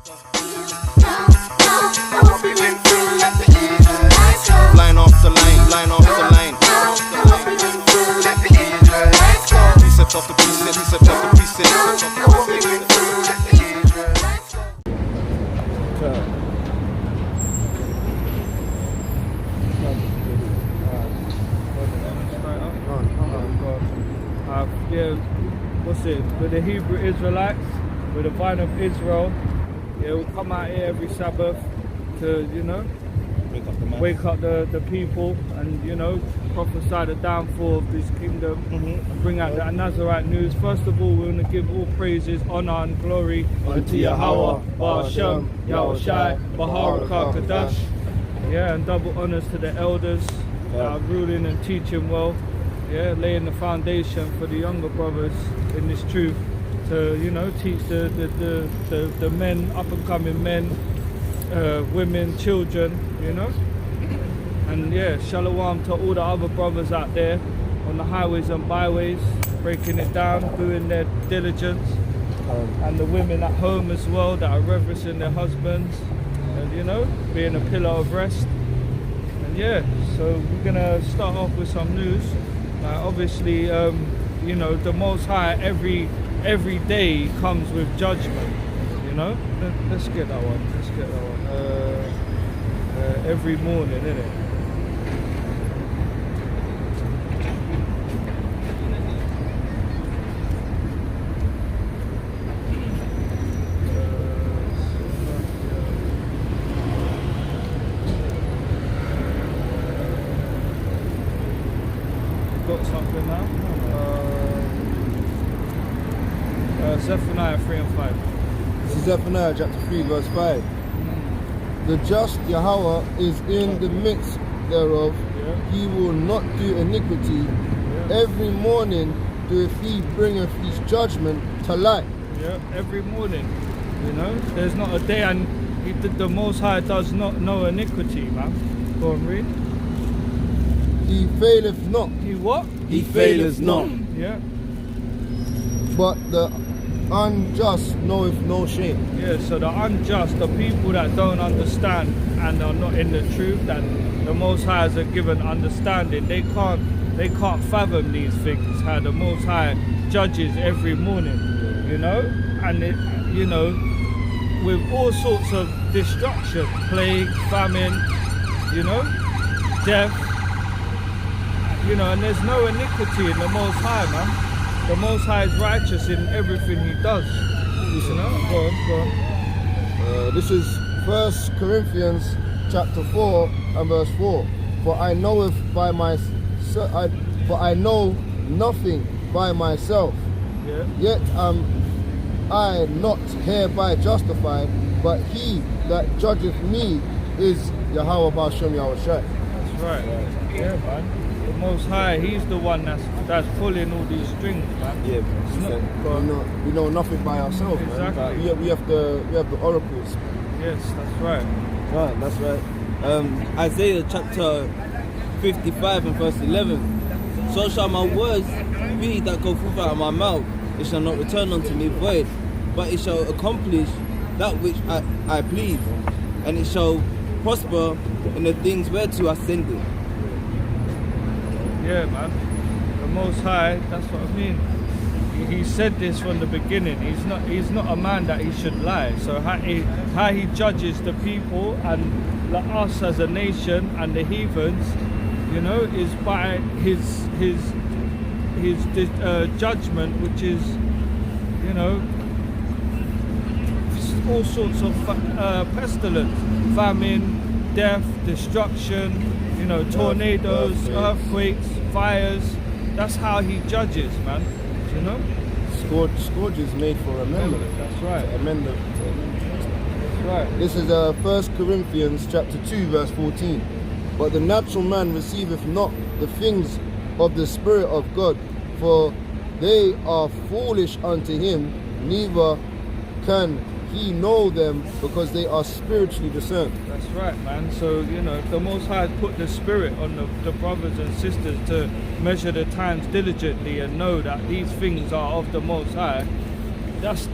Line off the lane, line off the lane. Precept off the precept, precept off the precept. Yeah, what's it? With the Hebrew Israelites, with the vine of Israel, yeah, we come out here every Sabbath to, wake up the people and, prophesy the downfall of this kingdom and bring out the Nazarite news. First of all, we're going to give all praises, honor and glory unto Yahweh, Ba'ashem, Yahushai, Baharaka, Kadash. Yeah, and double honors to the elders that are ruling and teaching well. Yeah, laying the foundation for the younger brothers in this truth to, teach the men, up and coming men, women, children, And yeah, shalom to all the other brothers out there on the highways and byways, breaking it down, doing their diligence. And the women at home as well that are reverencing their husbands and, being a pillar of rest. And yeah, so we're gonna start off with some news. Obviously, the Most High every day comes with judgment. Let's get that one. Let's get that one. Every morning, innit? Got something now? Zephaniah 3 and 5. This is Zephaniah chapter 3 verse 5. The just Yahweh is in the midst thereof. He will not do iniquity. Every morning doeth he bringeth his judgment to light. Yeah, every morning. There's not a day and the Most High does not know iniquity, man. Go and read. He faileth not. He what? He faileth not. Yeah. But the unjust knoweth no shame. Yeah, so the unjust, the people that don't understand and are not in the truth, that the Most High has a given understanding, they can't fathom these things, how the Most High judges every morning, and it, with all sorts of destruction, plague, famine, death, and there's no iniquity in the Most High, man. The Most High is righteous in everything he does. Go on. This is 1 Corinthians chapter 4 and verse 4. For I know nothing by myself. Yeah. Yet am I not hereby justified, but he that judgeth me is Yahweh Ba'ashem Yahushai. That's right. Yeah, man. The Most High, he's the one that's pulling all these strings, man. Yeah, we know nothing by ourselves, exactly. Man. We have the oracles. Yes, that's right. Right, that's right. Isaiah chapter 55 and verse 11. So shall my words be that go forth out of my mouth. It shall not return unto me void, but it shall accomplish that which I please, and it shall prosper in the things whereto I send it. Yeah, man. The Most High, that's what I mean. He said this from the beginning. He's not a man that he should lie. So how he judges the people and us as a nation and the heathens, is by his judgment, which is, all sorts of pestilence, famine, death, destruction, tornadoes, earthquakes, fires. That's how he judges, man. Scourge is made for amendment. That's right. Amendment. That's right. This is 1 Corinthians chapter 2 verse 14. But the natural man receiveth not the things of the Spirit of God, for they are foolish unto him, neither can he know them, because they are spiritually discerned. That's right, man. So, if the Most High put the Spirit on the brothers and sisters to measure the times diligently and know that these things are of the Most High, that's,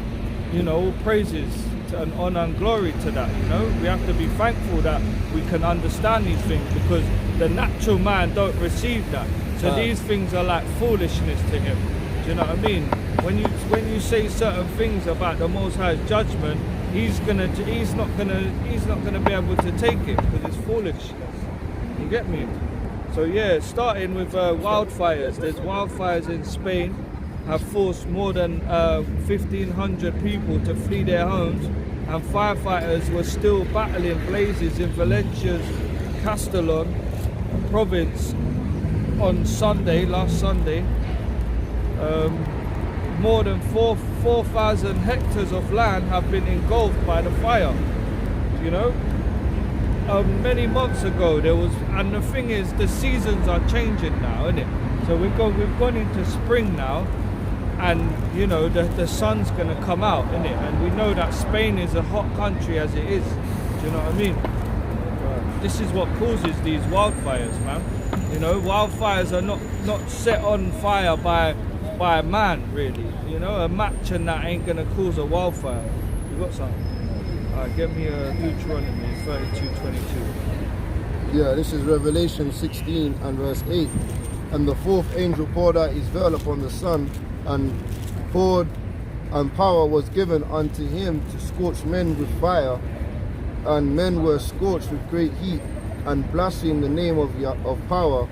all praises to and honor and glory to that, you know. We have to be thankful that we can understand these things, because the natural man don't receive that. So these things are like foolishness to him. Do you know what I mean? When you say certain things about the Most High's judgment, he's not gonna be able to take it, because it's foolishness. You get me? So yeah, starting with wildfires. There's wildfires in Spain, have forced more than 1,500 people to flee their homes, and firefighters were still battling blazes in Valencia's Castellon province on last Sunday. More than 4,000 hectares of land have been engulfed by the fire. You know, many months ago there was, and the thing is, the seasons are changing now, isn't it? So we've gone into spring now, and you know the sun's gonna come out, isn't it? And we know that Spain is a hot country as it is. Do you know what I mean? This is what causes these wildfires, man. You know, wildfires are not set on fire by a man, really. You know, a match and that ain't gonna cause a wildfire. You got something? Alright, get me a Deuteronomy 32:22. Yeah, this is Revelation 16 and verse 8. And the fourth angel poured out his veil upon the sun, and power was given unto him to scorch men with fire, and men were scorched with great heat, and blasphemed the name of power,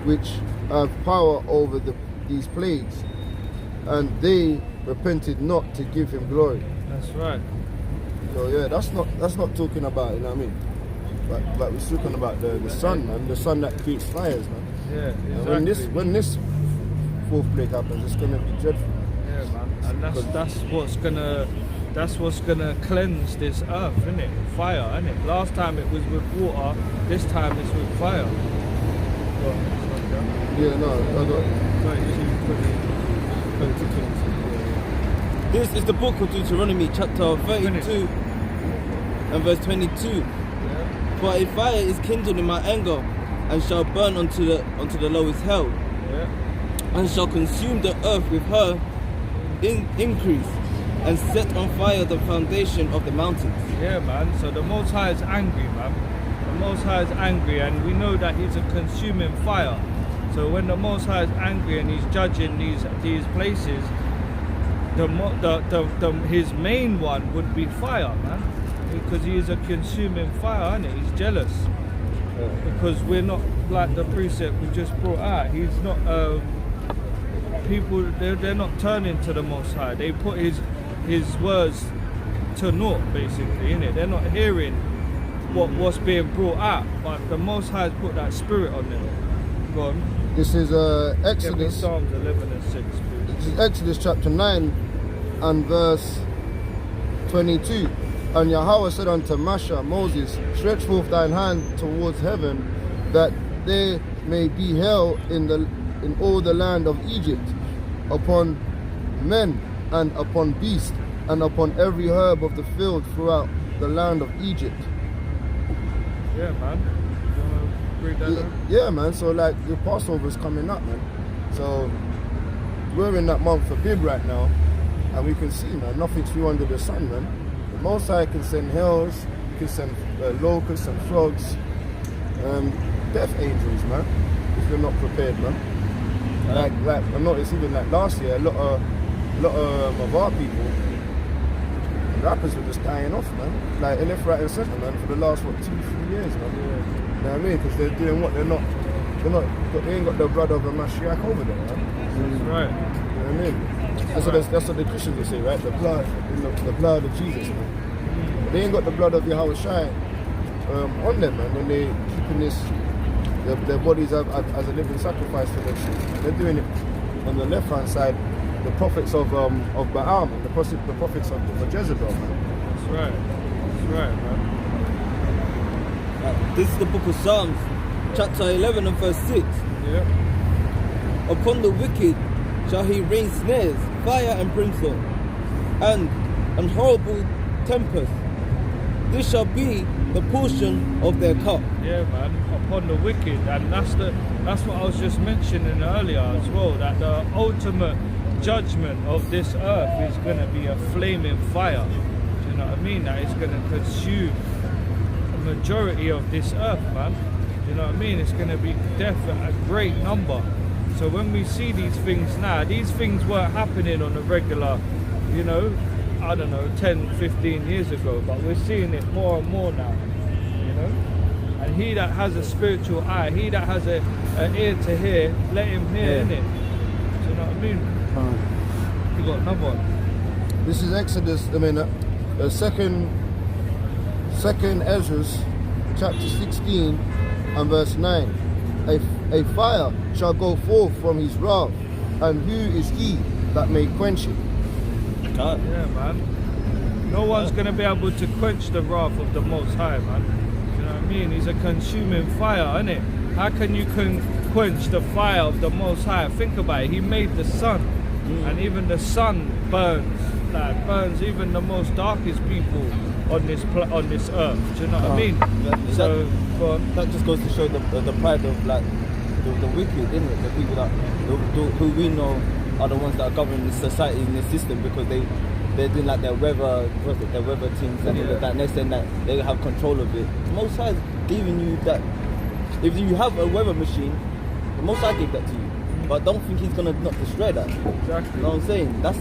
which have power over these plagues, and they repented not to give him glory. That's right. So yeah, that's not talking about, you know what I mean? But we're talking about the sun, man, the sun that creates fires, man. Yeah, exactly. And when this fourth plague happens, it's gonna be dreadful. Yeah, man. And that's what's gonna cleanse this earth, isn't it? Fire, isn't it? Last time it was with water, this time it's with fire. Yeah, no, I got 22. This is the book of Deuteronomy, chapter 32 and verse 22. Yeah. For a fire is kindled in my anger, and shall burn unto the lowest hell, Yeah. and shall consume the earth with her increase, and set on fire the foundation of the mountains. Yeah, man. So the Most High is angry, man. The Most High is angry, and we know that he's a consuming fire. So when the Most High is angry and he's judging these places, his main one would be fire, man, because he is a consuming fire, isn't it? He's jealous. Because we're not like the precept we just brought out. He's not people. They're not turning to the Most High. They put his words to naught, basically, innit? They're not hearing what's being brought out. But the Most High has put that spirit on them. Go on. This is Get me Exodus. Psalms 11 and 6, please. This is Exodus chapter 9 and verse 22. And Yahweh said unto Moses, stretch forth thine hand towards heaven, that there may be hail in all the land of Egypt, upon men and upon beasts, and upon every herb of the field throughout the land of Egypt. Yeah, man. You wanna break that down? Yeah, man. So like the Passover is coming up, man. So we're in that month of Bib right now, and we can see, man, nothing's new under the sun, man. The Most High can send hails, he can send locusts and frogs, death angels, man, if you're not prepared, man. Like I noticed even like last year, a lot of our people, rappers were just dying off, man. Like left, right, and centre, man, for the last 2-3 years, man. You know what I mean? Because they're doing what they ain't got the blood of a Mashiach over there, man. That's right. You know what I mean? That's what the Christians will say, right? The blood of Jesus, man. But they ain't got the blood of Yahweh Shai on them, man. When they keeping their bodies as a living sacrifice for them. They're doing it on the left hand side. The prophets of Baal, man. The prophets of Jezebel, man. That's right. That's right, man. This is the book of Psalms, chapter 11 and verse 6. Yeah. Upon the wicked shall he rain snares, fire and brimstone, and horrible tempest. This shall be the portion of their cup. Yeah, man. Upon the wicked, and that's what I was just mentioning earlier as well. That the ultimate judgment of this earth is going to be a flaming fire. Do you know what I mean? That it's going to consume a majority of this earth, man. Do you know what I mean? It's going to be death at a great number. So when we see these things now, these things weren't happening on a regular, you know, I don't know, 10, 15 years ago, but we're seeing it more and more now, you know? And he that has a spiritual eye, he that has an ear to hear, let him hear, innit? Do you know what I mean? You got another one. This is Exodus, second Ezra, chapter 16 and verse 9. A fire shall go forth from his wrath, and who is he that may quench it? God. Yeah, man. No one's going to be able to quench the wrath of the Most High, man. You know what I mean? He's a consuming fire, isn't it? How can you quench the fire of the Most High? Think about it. He made the sun, and even the sun burns. Like, burns even the most darkest people on this earth. Do you know what I mean? That just goes to show the pride of like the wicked, isn't it? The people that who we know are the ones that are governing this society in this system, because they're doing like their weather things and all of that, and they're saying that they have control of it. The Most High is giving you that. If you have a weather machine, the Most High gave that to you, but don't think He's gonna not destroy that. Exactly. You know what I'm saying? That's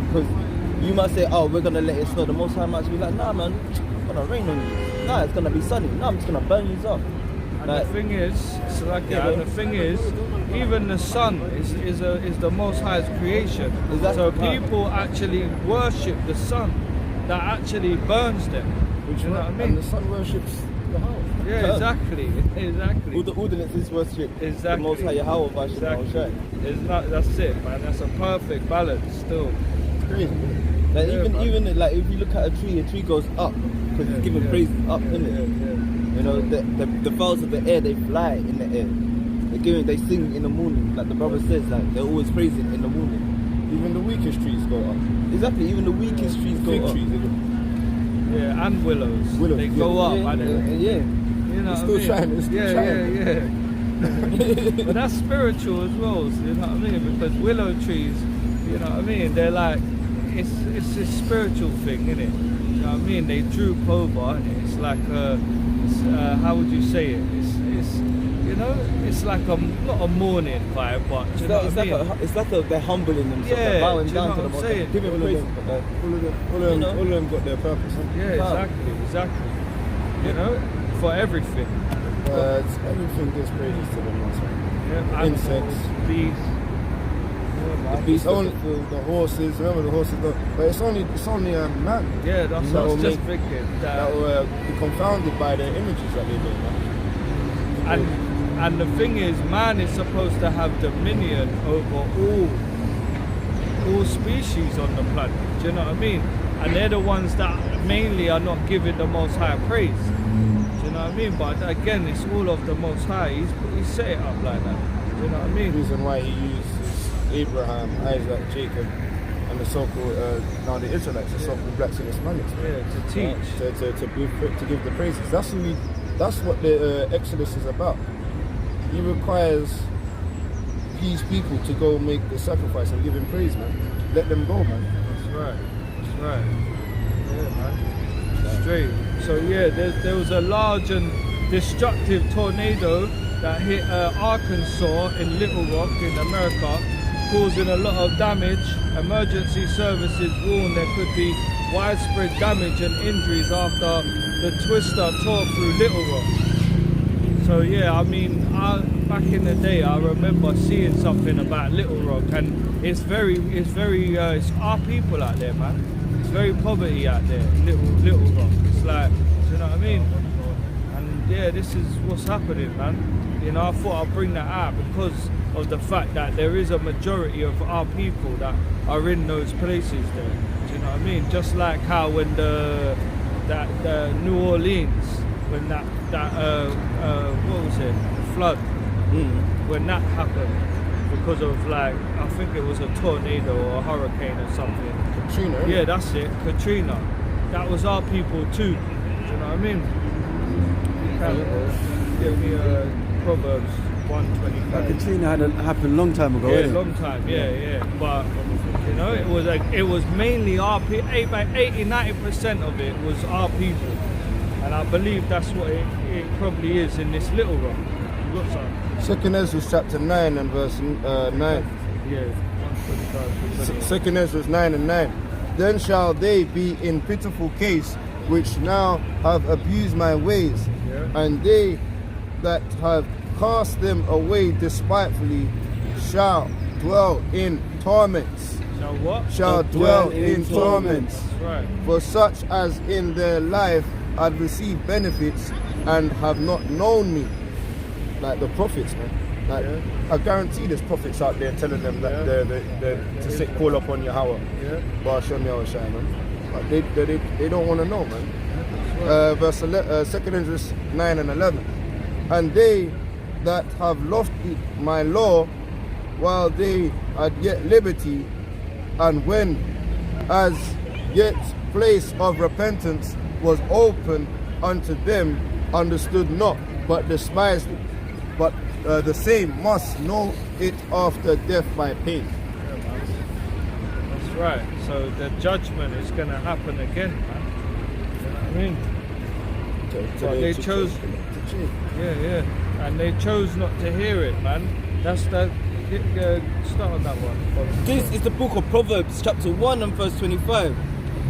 because you might say, oh, we're gonna let it snow. The Most High might be like, nah, man, it's gonna rain on you. Nah, it's gonna be sunny. Nah, I'm just gonna burn you off. And the thing is, even the sun is the Most High's creation. Exactly. So people actually worship the sun that actually burns them. You know what I mean? And the sun worships the house. Yeah, exactly. All the ordinances worship Exactly. the Most High Yahweh by Exactly. It's not. That's it, man. That's a perfect balance. Still. It's crazy. Like Yeah, even like if you look at a tree goes up because it's giving praise up, isn't it? You know, the fowls of the air, they fly in the air. They sing in the morning, like the brother says, like they're always praising in the morning. Even the weakest trees go up. Exactly, even the weakest trees go Fig up. trees, they go. Yeah, and willows. Willows, They go up, and Yeah. you know It's what I still mean? shining, it's still shining. Yeah. But that's spiritual as well. You know what I mean? Because willow trees, you know what I mean? They're like, it's a spiritual thing, isn't it? You know what I mean? They droop over, innit? It's like how would you say it? It's you know, it's like not a mourning vibe, but you know what I mean? It's like they're humbling themselves, Yeah, they're bowing do you know down to what the I'm Most saying? High, giving praise. All of them got their purpose. Huh? Yeah, exactly. You know, for everything. Everything gives praises to the Most High. Yeah, Insects. animals, bees. Yeah, man. It's only the horses. Remember the horses, but it's only man. Yeah, that's what I was just thinking. That will be confounded by the images that they do. And the thing is, man is supposed to have dominion over all species on the planet. Do you know what I mean? And they're the ones that mainly are not giving the Most High praise. Do you know what I mean? But again, it's all of the Most High. He's set it up like that. Do you know what I The mean? reason why he uses Abraham, Isaac, Jacob, and the so-called now the Israelites, the so-called blacks and Hispanics. Yeah, to teach. To give the praises. That's what the Exodus is about. He requires his people to go make the sacrifice and give him praise, man. Let them go, man. That's right. Yeah, man. Straight. So yeah, there was a large and destructive tornado that hit Arkansas in Little Rock in America, causing a lot of damage. Emergency services warn there could be widespread damage and injuries after the twister tore through Little Rock. So yeah, I mean, back in the day, I remember seeing something about Little Rock, and it's our people out there, man. It's very poverty out there, Little Rock. It's like, do you know what I mean? And yeah, this is what's happening, man. You know, I thought I'd bring that out because of the fact that there is a majority of our people that are in those places there. Do you know what I mean? Just like how when the New Orleans, when that what was it? Flood. When that happened, because of like, I think it was a tornado or a hurricane or something. Katrina. Yeah, that's it. Katrina. That was our people too. Do you know what I mean? Give me Proverbs 125. Like Katrina had happened a long time ago, Yeah, innit? long time, yeah. But you know, it was mainly our people. About 80-90% of it was our people, and I believe that's what it probably is in this little rock. You got some? Second Ezra chapter 9 and verse 9. Yeah, 125. Second Ezra 9 and 9. Then shall they be in pitiful case, which now have abused my ways, Yeah. and they that have cast them away despitefully shall dwell in torments. Shall what? Shall dwell in torments. That's right. For such as in their life had received benefits and have not known me. Like the prophets, man. Like, Yeah. I guarantee there's prophets out there telling them that they're to sit, call upon Yahweh. Yeah. But Hashem Yahushua, man. But they don't want to know, man. That's right. 2 Ezra 9 and 11. And they that have lost my law while they had yet liberty, and when as yet place of repentance was open unto them, understood not, but despised it. But the same must know it after death by pain. Yeah, man. That's right. So the judgment is going to happen again, man. You know what I mean? But they chose. Yeah. And they chose not to hear it, man. That's the. Start on that one. This is the book of Proverbs, chapter 1 and verse 25.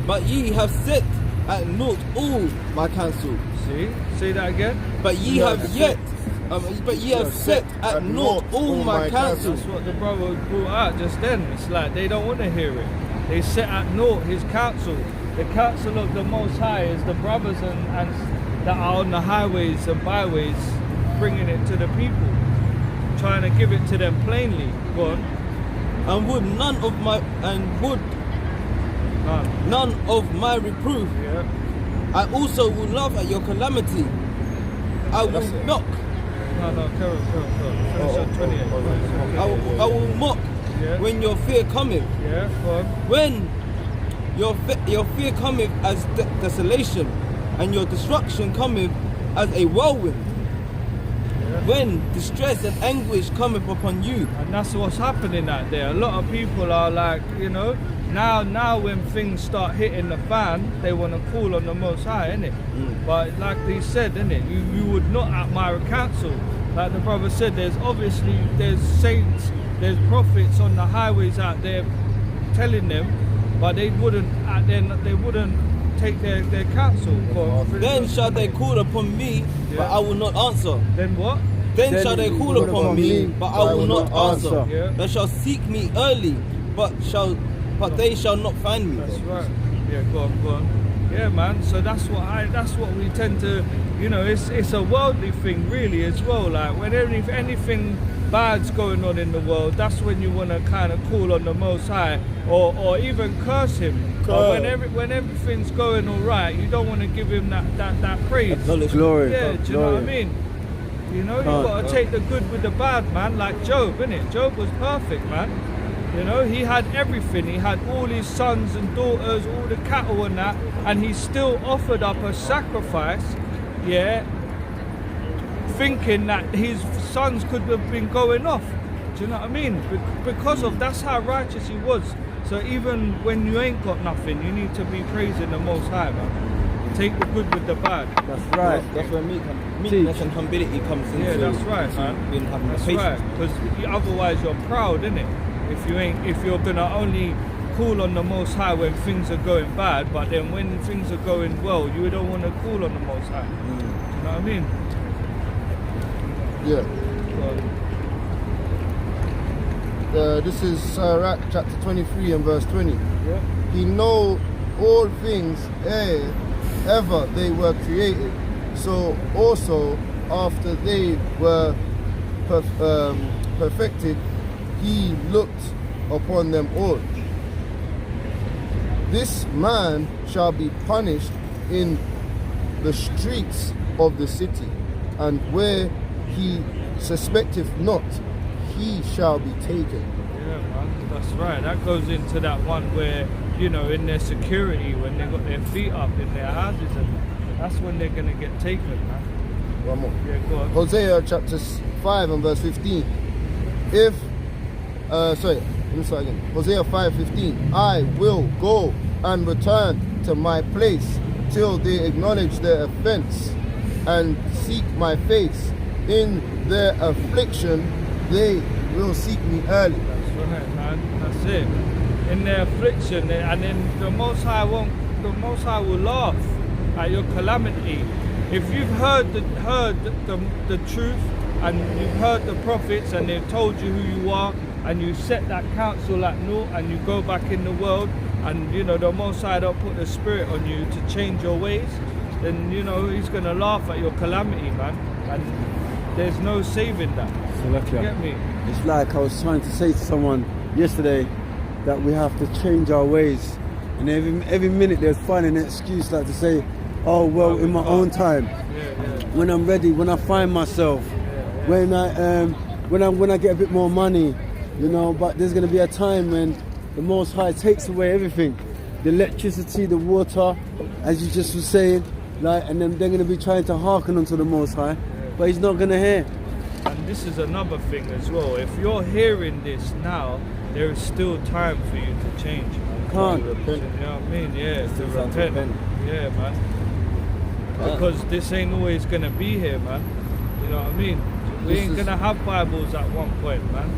But ye have set at naught all my counsel. See? Say that again? But ye have set at naught all my counsel. That's what the brother brought out just then. It's like they don't want to hear it. They set at naught his counsel. The counsel of the Most High is the brothers and that are on the highways and byways bringing it to the people, trying to give it to them plainly. Go on. And would none of my reproof. Yeah. I also will laugh at your calamity. I will mock. No, carry on. Finish on 28. I will mock Yeah. when your fear cometh. Yeah, go on. When your fear cometh as desolation, and your destruction cometh as a whirlwind. Yeah. When distress and anguish cometh upon you. And that's what's happening out there. A lot of people are like, you know, now when things start hitting the fan, they want to call on the Most High, innit? But like they said, innit, you would not admire counsel. Like the brother said, there's saints, there's prophets on the highways out there telling them, but they wouldn't take their counsel. Then shall they call upon me, but I will not answer. Then what? Then shall they call upon me, but I will not answer. Yeah. They shall seek me early, but they shall not find me. That's right. Yeah, go on. Yeah, man. So that's what we tend to, you know, it's a worldly thing really as well. Like when anything bad's going on in the world, that's when you want to kind of call on the Most High or even curse him. But when everything's going all right, you don't want to give him that praise. Glory. Yeah, do you know what I mean? You know, you got to take the good with the bad, man. Like Job, innit? Job was perfect, man. You know, he had everything. He had all his sons and daughters, all the cattle and that, and he still offered up a sacrifice, yeah, thinking that his sons could have been going off. Do you know what I mean? Because of that's how righteous he was. So even when you ain't got nothing, you need to be praising the Most High, man. Take the good with the bad. That's right. That's where meekness and humility comes into. Yeah, that's right, man. Being having That's patience. right. Because otherwise you're proud, innit? If you're gonna only call on the Most High when things are going bad, but then when things are going well, you don't want to call on the Most High. Do you know what I mean? Yeah. Well, This is Sirach chapter 23 and verse 20. yeah. He know all things ere ever they were created, so also after they were perfected, he looked upon them all. This man shall be punished in the streets of the city, and where he suspecteth not, he shall be taken. Yeah, man, that's right. That goes into that one where, you know, in their security, when they got their feet up in their houses, and that's when they're gonna get taken, man. One more. Yeah, go on. Hosea chapter 5 and verse 15. Let me start again. Hosea 5:15. I will go and return to my place till they acknowledge their offense and seek my face. In their affliction, they will seek me early. That's right, man. That's it. In their affliction, and then the Most High will laugh at your calamity. If you've heard the truth, and you've heard the prophets, and they've told you who you are, and you set that counsel at naught, and you go back in the world, and you know the Most High don't put the Spirit on you to change your ways, then you know He's gonna laugh at your calamity, man. And there's no saving that. So You get me? it's like I was trying to say to someone yesterday that we have to change our ways, and every minute they're finding an excuse like to say, oh well, in my own time, when I'm ready, when I find myself, when I get a bit more money, you know. But there's going to be a time when the Most High takes away everything, the electricity, the water, as you just were saying, like, and then they're going to be trying to hearken unto the Most High, but He's not going to hear. And this is another thing as well. If you're hearing this now, there is still time for you to change. Can't. You know what I mean? Yeah, to repent. Yeah, man. Because this ain't always gonna be here, man. You know what I mean? We This ain't is- gonna have Bibles at one point, man.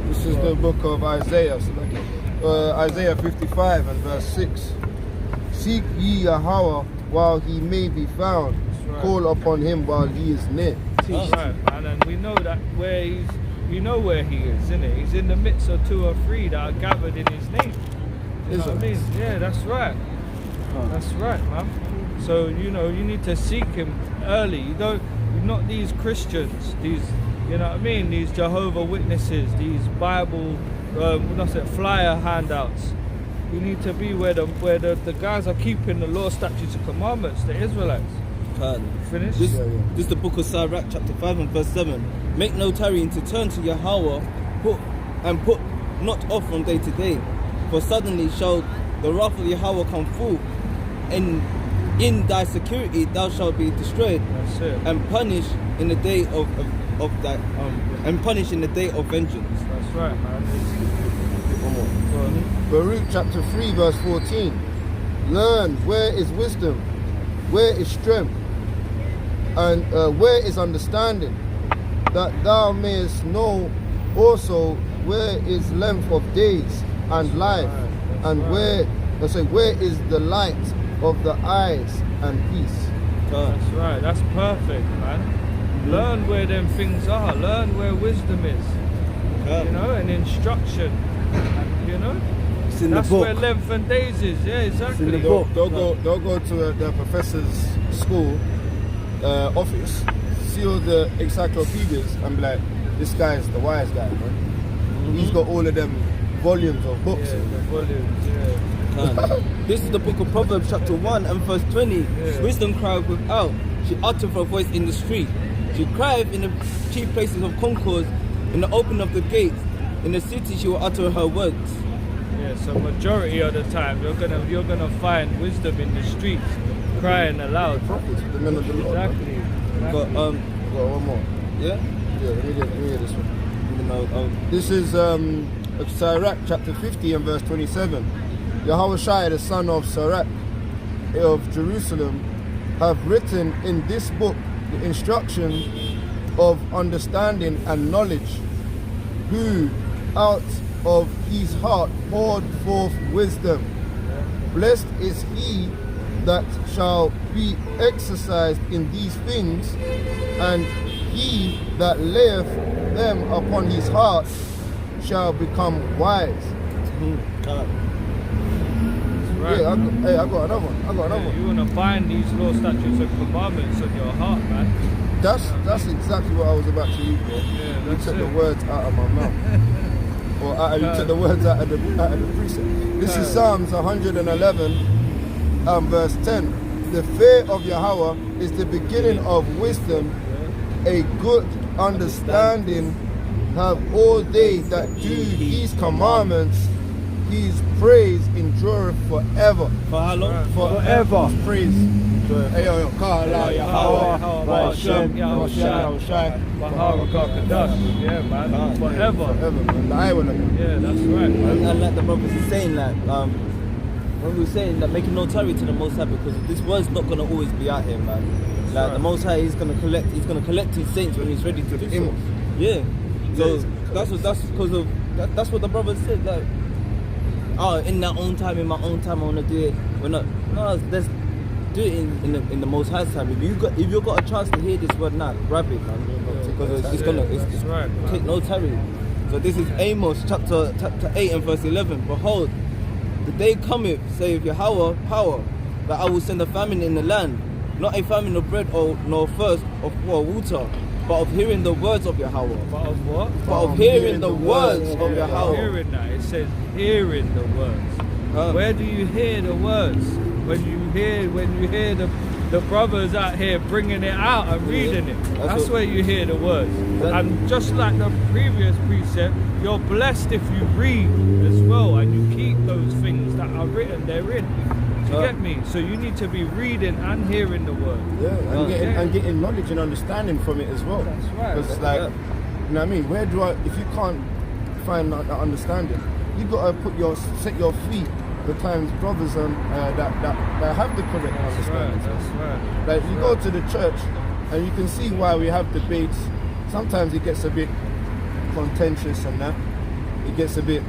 This is the book of Isaiah. Isaiah 55 and verse 6. Seek ye Yahweh while he may be found. right. Call upon him while he is near. That's right, man. And we know that where he's, you know where he is, isn't it? He's in the midst of 2 or 3 that are gathered in his name. You know what I mean? Yeah, that's right. That's right, man. So, you know, you need to seek him early. You're not these Christians, these, you know what I mean, these Jehovah Witnesses, these Bible, flyer handouts. You need to be where the guys are keeping the law, statutes and commandments, the Israelites. Finish? This is the book of Sirach, chapter 5 and verse 7. Make no tarrying to turn to Yahweh, put not off from day to day. For suddenly shall the wrath of Yahweh come full, and in thy security thou shalt be destroyed, That's it. and punish in the day of that and punish in the day of vengeance. That's right, man. One more. Go on. Baruch chapter 3 verse 14. Learn where is wisdom, where is strength, and where is understanding, that thou mayest know also where is length of days and life, and where is the light of the eyes and peace. That's right. That's perfect, man. Learn where them things are. Learn where wisdom is. You know, and instruction. You know, It's in that's the book. where length and days is. Yeah, exactly. in the They'll book. go to the professor's school office, see all the encyclopedias, and be like, this guy's the wise guy, man. He's got all of them volumes of books. Yeah, the volumes. Yeah. This is the book of Proverbs, chapter 1 and verse 20. Yeah. Wisdom crieth without, she uttereth her voice in the street. She crieth in the chief places of concourse, in the opening of the gates. In the city she will utter her words. Yeah. So majority of the time, you're gonna find wisdom in the streets, crying aloud. Prophets, the men of the Lord. man. Exactly. But Got one more. yeah, Yeah, let me get this one. even though This is Sirach chapter 50 and verse 27. Yahweh Shai, the son of Sirach of Jerusalem, have written in this book the instruction of understanding and knowledge, who out of his heart poured forth wisdom. Blessed is he that shall be exercised in these things, and he that layeth them upon his heart shall become wise. Right. Yeah, I got another one. You want to find these law, statutes, and commandments on your heart, man. That's exactly what I was about to read, bro. Yeah, You that's took it. the words out of my mouth. You took the words out of the precept. This is Psalms 111 verse 10. The fear of Yahweh is the beginning of wisdom. A good understanding have all they that do his commandments, His praise endureth forever. For how long? Forever. His praise. Hey, yo, Kala, Yahweh, Hashem, Yahushai, Yeah, man. Forever. man. The eye will look. Yeah, that's right. And like the brothers is saying, like, when we were saying that making no tarry to the Most High, because this word's not gonna always be out here, man. Like the Most High, he's gonna collect his saints when he's ready to do so. Yeah. So that's what the brothers said. Like, oh, in my own time, I wanna do it. We're not. No, let's do it in the Most High's time. If you got a chance to hear this word now, grab it, man. Because it's right, take no tarry. So this is Amos chapter 8 and verse 11. Behold, the day cometh, saith Yahweh, power, that I will send a famine in the land, not a famine of bread nor thirst of water, but of hearing the words of Yahweh. But of what? But of hearing the words of Yahweh. Hearing that. It says hearing the words. Where do you hear the words? When you hear the brothers out here bringing it out and reading it. That's where you hear the words. And just like the previous precept, you're blessed if you read as well and you keep those things that are written therein. Do you get me? So you need to be reading and hearing the word. Yeah, and getting knowledge and understanding from it as well. That's right. Because like, you know what I mean? If you can't find that understanding, you gotta set your feet the times brothers that have the correct understanding. That's right. Like you go to the church and you can see why we have debates. Sometimes it gets a bit contentious and that. It gets a bit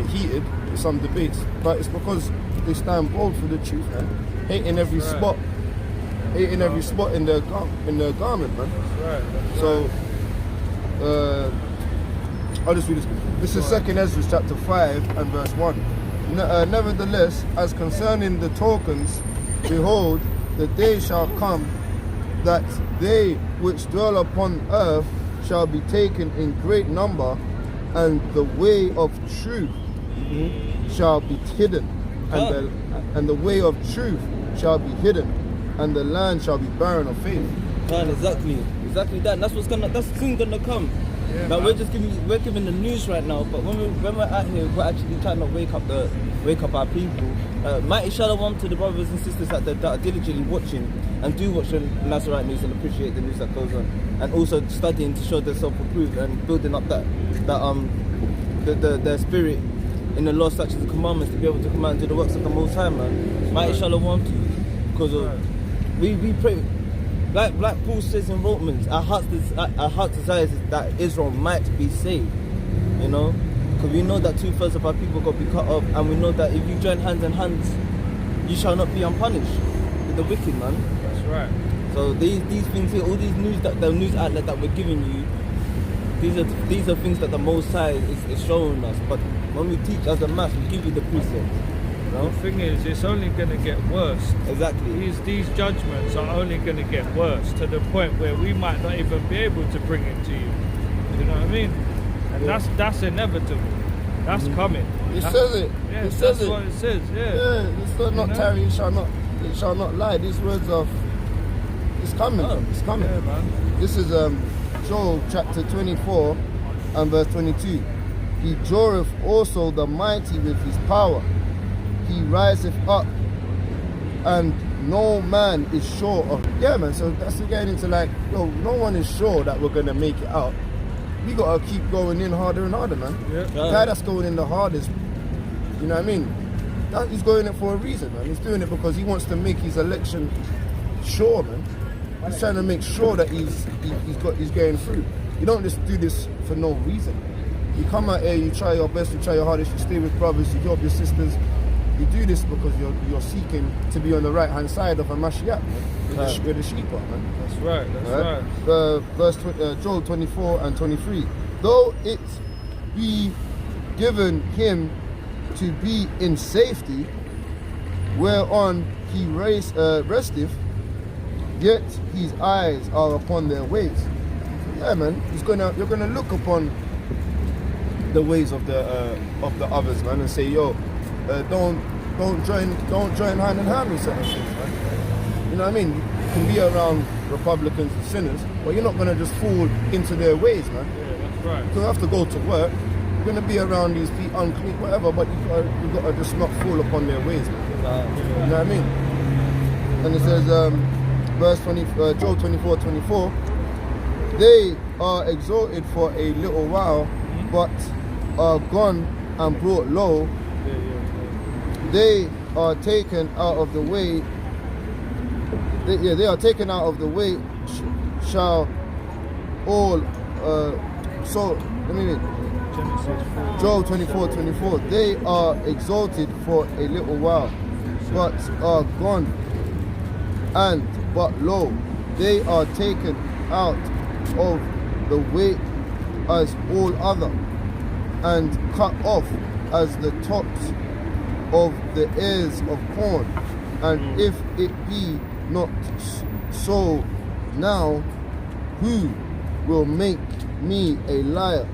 heated with some debates. But it's because they stand bold for the truth, man. Hating every spot in their garment, man. That's right. So I'll just read this. This is 2 Ezra chapter 5 and verse 1. Nevertheless, as concerning the tokens, behold, the day shall come that they which dwell upon earth shall be taken in great number, and the way of truth shall be hidden, and the way of truth shall be hidden, and the land shall be barren of faith. Man, exactly that. That's soon gonna come. Yeah, like we're giving the news right now, but when we're out here, we're actually trying to wake up our people. Mighty shalom to the brothers and sisters that are diligently watching and do watch the Nazarite news and appreciate the news that goes on, and also studying to show their self-approved and building up their spirit in the law, such as the commandments, to be able to come out and do the works of the Most High, man. Mighty shalom to you, because we pray. Like Paul says in Romans, our heart's desire is that Israel might be saved, you know, because we know that 2/3 of our people got to be cut off, and we know that if you join hands in hands, you shall not be unpunished with the wicked, man. That's right. So these things here, all these the news outlet that we're giving you, these are things that the Most High is showing us. But when we teach as a mass, we give you the precepts. The thing is, it's only going to get worse. Exactly. These judgments are only going to get worse to the point where we might not even be able to bring it to you. You know what I mean? And that's inevitable. That's coming. It says it. Yeah, it says that's what it says. Yeah. Yeah. It's not tarry. It shall not lie. These words of it's coming. It's coming. Yeah, man. This is Joel chapter 24 and verse 22. He draweth also the mighty with his power. He riseth up, and no man is sure of. Yeah, man. So that's getting into like, no one is sure that we're gonna make it out. We gotta keep going in harder and harder, man. Yeah. The guy that's going in the hardest, you know what I mean? He's going in for a reason, man. He's doing it because he wants to make his election sure, man. He's trying to make sure that he's going through. You don't just do this for no reason. You come out here, you try your best, you try your hardest, you stay with brothers, you help your sisters. You do this because you're seeking to be on the right hand side of a Mashiach, man. Where the sheep are, man. That's right. That's right. Verse Joel 24 and 23. Though it be given him to be in safety, whereon he resteth, yet his eyes are upon their ways. Yeah, man. You're gonna look upon the ways of the others, man, and say, yo. Don't join hand in hand with certain things, man. You know what I mean? You can be around Republicans and sinners, but you're not gonna just fall into their ways, man. Yeah, that's right. You have to go to work. gonna be around these people unclean, whatever, but you gotta just not fall upon their ways. You know what I mean? And it says, verse 20, Job 24:24, they are exalted for a little while, but are gone and brought low. They are taken out of the way. They are taken out of the way. Shall all so let me read. Job 24:24. They are exalted for a little while, but are gone and but lo, they are taken out of the way as all other, and cut off as the tops of the ears of corn. And if it be not so now, who will make me a liar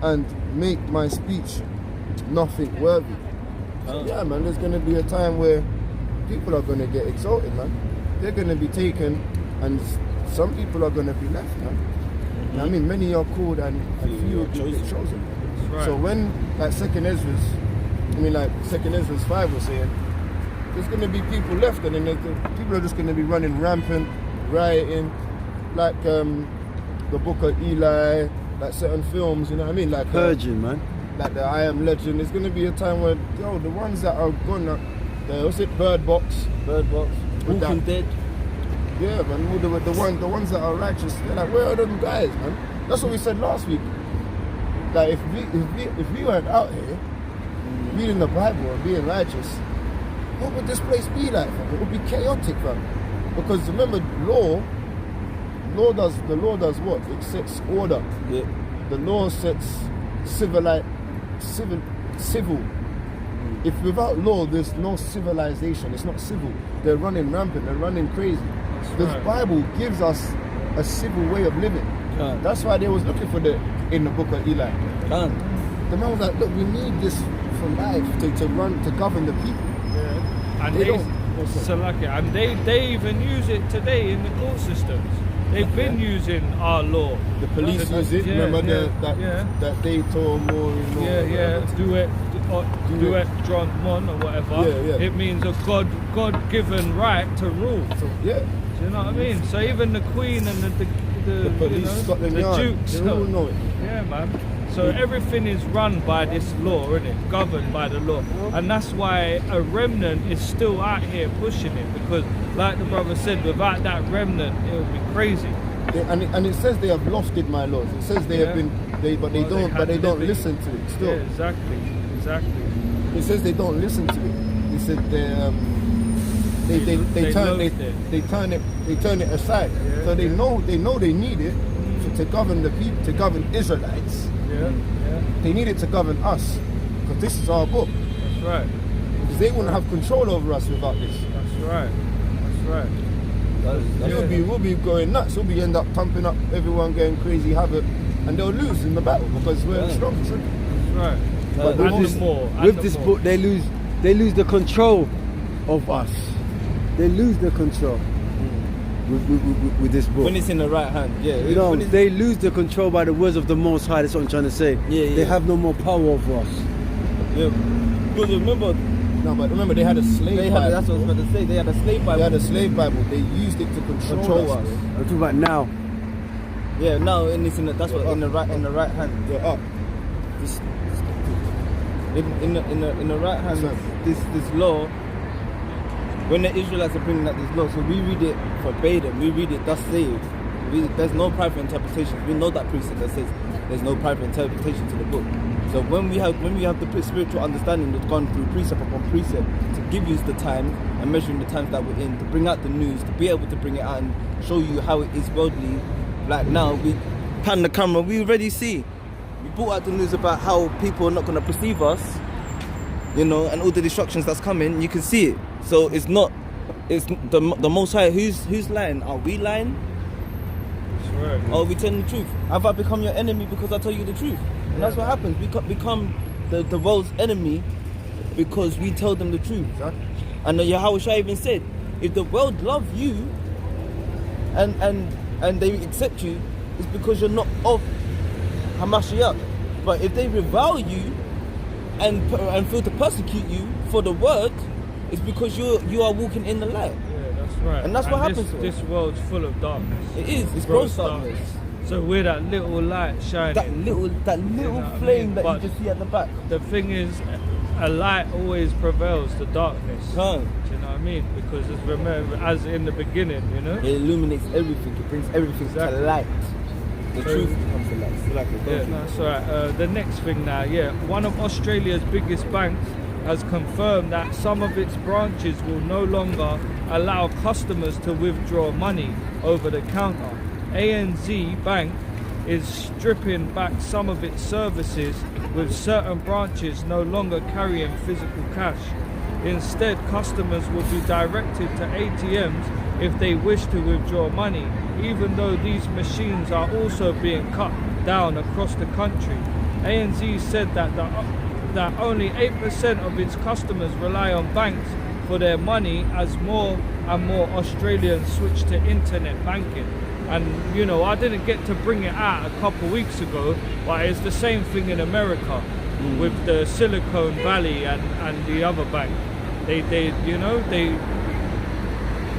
and make my speech nothing worthy? Yeah, man, there's going to be a time where people are going to get exalted, man. They're going to be taken, and some people are going to be left, man. I mean, many are called and few are chosen. Right. So when, like Second Ezra's 5 was saying, there's going to be people left, and then people are just going to be running rampant, rioting, like the Book of Eli, like certain films, you know what I mean? Like Purging, man. Like the I Am Legend. There's going to be a time where, the ones that are gone, what's it, Bird Box, Walking Dead. yeah, man, all the ones that are righteous, they're like, where are them guys, man? That's what we said last week. Like, if we weren't out here reading the Bible and being righteous, what would this place be like, fam? It would be chaotic, fam. Because remember, the law does what? It sets order. Yeah. The law sets civil. If without law, there's no civilization. It's not civil. They're running rampant. They're running crazy. The Bible gives us a civil way of living. That's why they was looking for in the Book of Eli. The man was like, look, we need this for life to govern the people. Yeah. And They they, don't. so like it, and they even use it today in the court systems. They've been using our law. The police use it. Yeah, Remember yeah. that they told more. Do it, drunk mon or whatever. Yeah. It means a God-given right to rule. So, yeah. Do you know what I mean? So even the Queen and the police, Scotland the Yard, Dukes, they all know it. yeah, man. So everything is run by this law, isn't it? Governed by the law, and that's why a remnant is still out here pushing it. Because, like the brother said, without that remnant, it would be crazy. And it says they have lofted my laws. It says they have been, but they don't listen to it. Still, Yeah, exactly. it says they don't listen to it. They said they turn it aside. Yeah, So they know they need it to govern the people, to govern Israelites. Yeah. They need it to govern us, because this is our book. That's right. Because they wouldn't have control over us without this. That's right. We'll be going nuts. We'll be end up pumping up everyone, getting crazy havoc, and they'll lose in the battle because we're strong. That's right. But With this book, they lose the control of us. They lose the control with this book. When it's in the right hand, yeah. You know, they lose the control by the words of the Most High. That's what I'm trying to say. Yeah. They have no more power over us. Yeah. Because remember, they had a slave Bible. That's what I was about to say. They had a slave Bible. They had a slave Bible. They used it to control us. I'm talking about now. Yeah, now and it's in that's what in the right hand. You're up. In the right hand, this law. When the Israelites are bringing out this law, so we read it verbatim. We read it thus saved. There's no private interpretation. We know that precept that says there's no private interpretation to the book. So when we have the spiritual understanding that's gone through precept upon precept to give you the time and measuring the times that we're in, to bring out the news, to be able to bring it out and show you how it is worldly. Like now, we pan the camera, we already see. We brought out the news about how people are not going to perceive us, and all the destructions that's coming. You can see it. So it's the Most High. Who's lying? Are we lying? That's right. Or are we telling the truth? Have I become your enemy because I tell you the truth? And that's what happens. We become the world's enemy because we tell them the truth. Exactly. And Yahweh Shai even said, if the world love you and they accept you, it's because you're not of Hamashiach. But if they revile you and feel to persecute you for the word, it's because you are walking in the light. Yeah, that's right. And that's what happens to This us. world's full of darkness. It is. It's gross darkness. So we're that little light shining. That little what I flame mean? that But you just see at the back. the thing is, a light always prevails the darkness. Huh. Do you know what I mean? Because remember, as in the beginning, you know. It illuminates everything. It brings everything Exactly. to light. The So- truth comes to light. It's like a Yeah, no, that's right. The next thing now, one of Australia's biggest banks has confirmed that some of its branches will no longer allow customers to withdraw money over the counter. ANZ Bank is stripping back some of its services, with certain branches no longer carrying physical cash. Instead, customers will be directed to ATMs if they wish to withdraw money, even though these machines are also being cut down across the country. ANZ said that only 8% of its customers rely on banks for their money, as more and more Australians switch to internet banking. And you know, I didn't get to bring it out a couple weeks ago, but it's the same thing in America with the Silicon Valley and the other bank.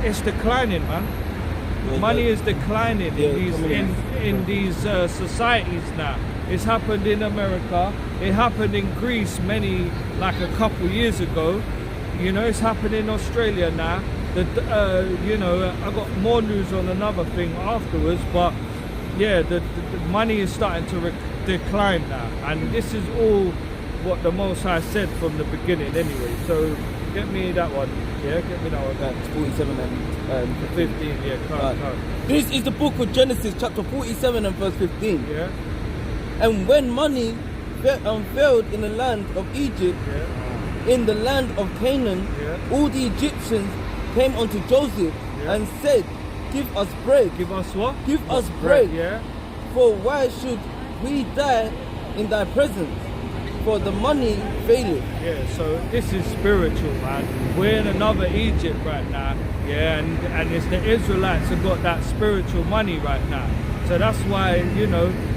It's declining, man. Yeah, Money yeah. is declining in these societies now. It's happened in America. It happened in Greece like a couple years ago. You know, it's happened in Australia now. I got more news on another thing afterwards, but yeah, the money is starting to decline now, and this is all what the Most High said from the beginning anyway. So get me that one. Yeah, get me that one. That's 47 and 15, yeah, can't. This is the book of Genesis, chapter 47 and verse 15. Yeah, And when money failed in the land of Egypt, yeah, in the land of Canaan, Yeah. all the Egyptians came unto Joseph Yeah. and said, Give us bread, give us what? give us bread, Yeah, for why should we die in thy presence? For the money faileth. yeah. So this is spiritual, man. We're in another Egypt right now. Yeah, and it's the Israelites have got that spiritual money right now. So that's why,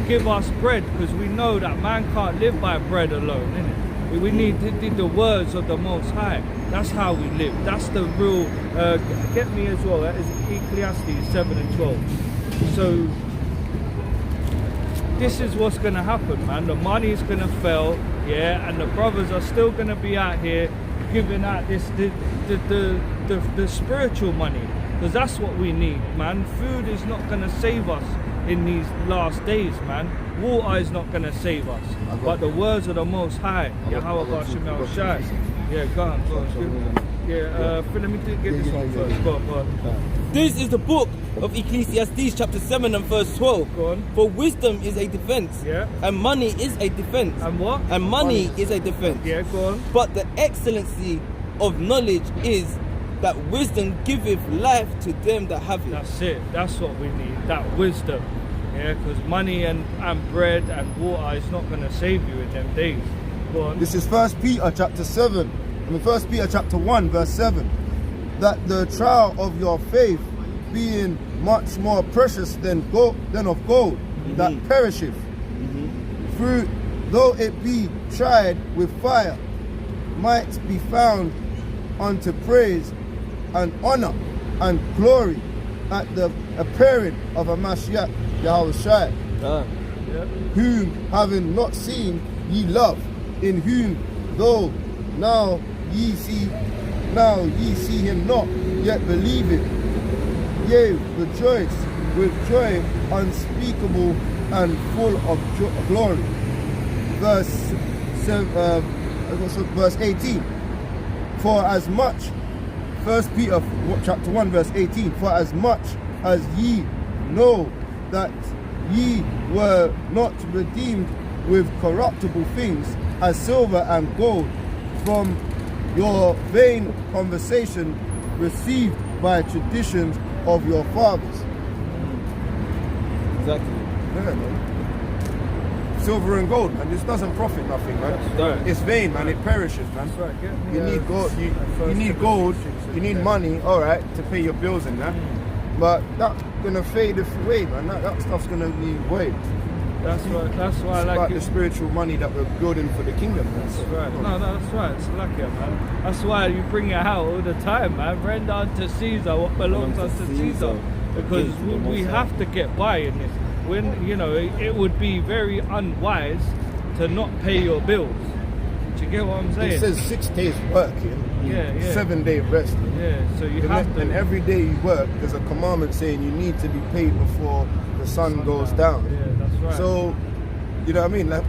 give us bread, because we know that man can't live by bread alone, innit? We need the words of the Most High. That's how we live. That's the real. Get me as well. That is Ecclesiastes 7 and 12. So this is what's going to happen, man. The money is going to fail, yeah, and the brothers are still going to be out here giving out the spiritual money, because that's what we need, man. Food is not going to save us in these last days, man. Water is not going to save us, but the words of the Most High, Yahweh Shemel Shai. Yeah, go on. Yeah, Phil, let me get this one first. Go on. This is the book of Ecclesiastes, chapter 7 and verse 12. Go on. For wisdom is a defense, Yeah. and money is a defense, And what? and money is a defense. Yeah, go on. But the excellency of knowledge is that wisdom giveth life to them that have it. That's it. That's what we need. That wisdom. Yeah, because money and bread and water is not going to save you in them days. Go on. This is 1 Peter chapter 7. 1 Peter chapter 1 verse 7. That the trial of your faith, being much more precious than of gold, that perisheth, through though it be tried with fire, might be found unto praise and honor and glory at the appearing of a Mashiach Yahweh Shai, Ah. Yeah. whom having not seen ye love, in whom though now ye see him not, yet believe it, yea, rejoice with joy unspeakable and full of glory. Verse 18. For as much, 1 Peter chapter 1 verse 18, for as much as ye know that ye were not redeemed with corruptible things as silver and gold from your vain conversation received by traditions of your fathers. Exactly. Yeah, man. Silver and gold, man. This doesn't profit nothing, man. Right. It's vain, man. It perishes, man. That's right. Get me, You need gold. You need gold. You need money, all right, to pay your bills and that. But that's gonna fade away, man. That stuff's gonna be void. That's why It's like about the spiritual money that we're building for the kingdom. That's right. No, that's right. It's lucky, man. That's why you bring it out all the time, man. Render unto Caesar what belongs unto Caesar. Because we have to get by in this. When, you know, it would be very unwise to not pay your bills. Do you get what I'm saying? It says 6 days working, Yeah. 7 day rest. Yeah, so you have to. And every day you work, there's a commandment saying you need to be paid before the sun goes down. Yeah, that's right. So, you know what I mean? Like,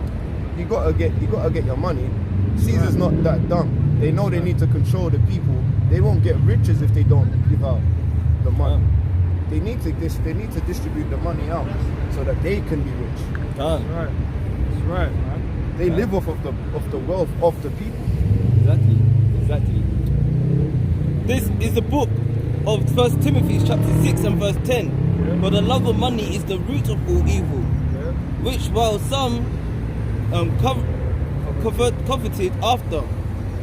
you gotta get your money. Caesar's not that dumb. They know they need to control the people. They won't get riches if they don't give out the money. They need to distribute the money out so that they can be rich. That's right. That's right, man. They live off of the wealth of the people. Exactly. This is the book of 1 Timothy chapter 6 and verse 10. Yeah. For the love of money is the root of all evil, Yeah. which while some coveted after,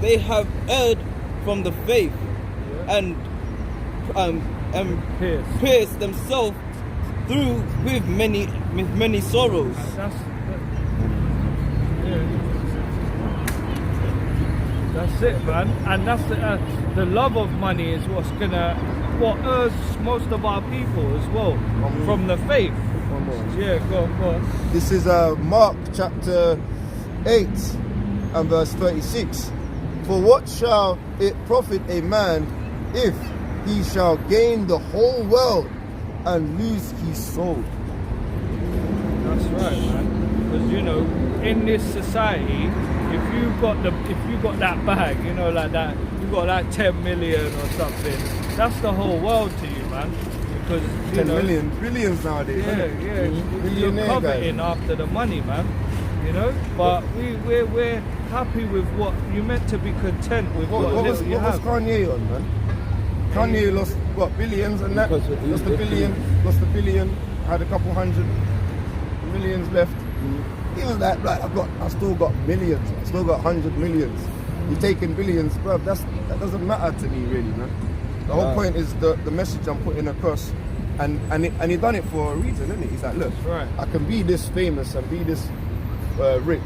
they have erred from the faith and pierced themselves through with many sorrows. That's it, man. And that's the love of money is what errs most of our people as well from the faith. Yeah, go on. This is Mark chapter 8 and verse 36. For what shall it profit a man if he shall gain the whole world and lose his soul? That's right, man. Because you know, in this society, if you got that bag, you know, like that, you got like 10 million or something. That's the whole world to you, man. Because you 10 know, million, billions nowadays. Yeah, isn't it? yeah. You're Billionaire coveting guys. after the money, man. You know, but we're happy with what you're meant to be content with. What was you have. Kanye on, man? Kanye lost what, billions and that? Because Lost a billion, had a couple hundred millions left. He was like, I still got millions, I still got 100 millions. You're taking billions, bro. That doesn't matter to me, really, man. The whole point is the message I'm putting across, and he done it for a reason, isn't it? He's like, look, right. I can be this famous and be this rich,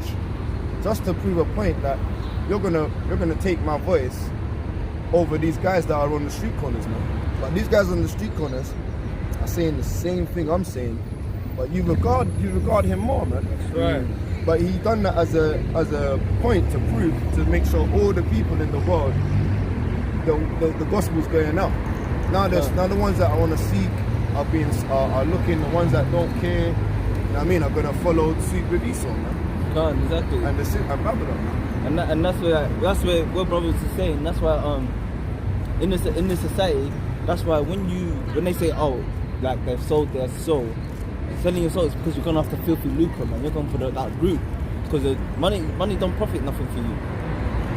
just to prove a point that you're gonna take my voice over these guys that are on the street corners, man. But these guys on the street corners are saying the same thing I'm saying, but you regard him more, man. That's right. But he done that as a point to prove, to make sure all the people in the world, the gospel's going out. Now the ones that I want to seek are looking. The ones that don't care, you know what I mean, are gonna follow suit with Esau, man. Exactly. And Babylon, man. And that's where what brothers are saying. That's why in this society, that's why when they say, oh, like they've sold their soul, selling your soul is because you're going after filthy lucre, man. You're going for that route, because money don't profit nothing for you.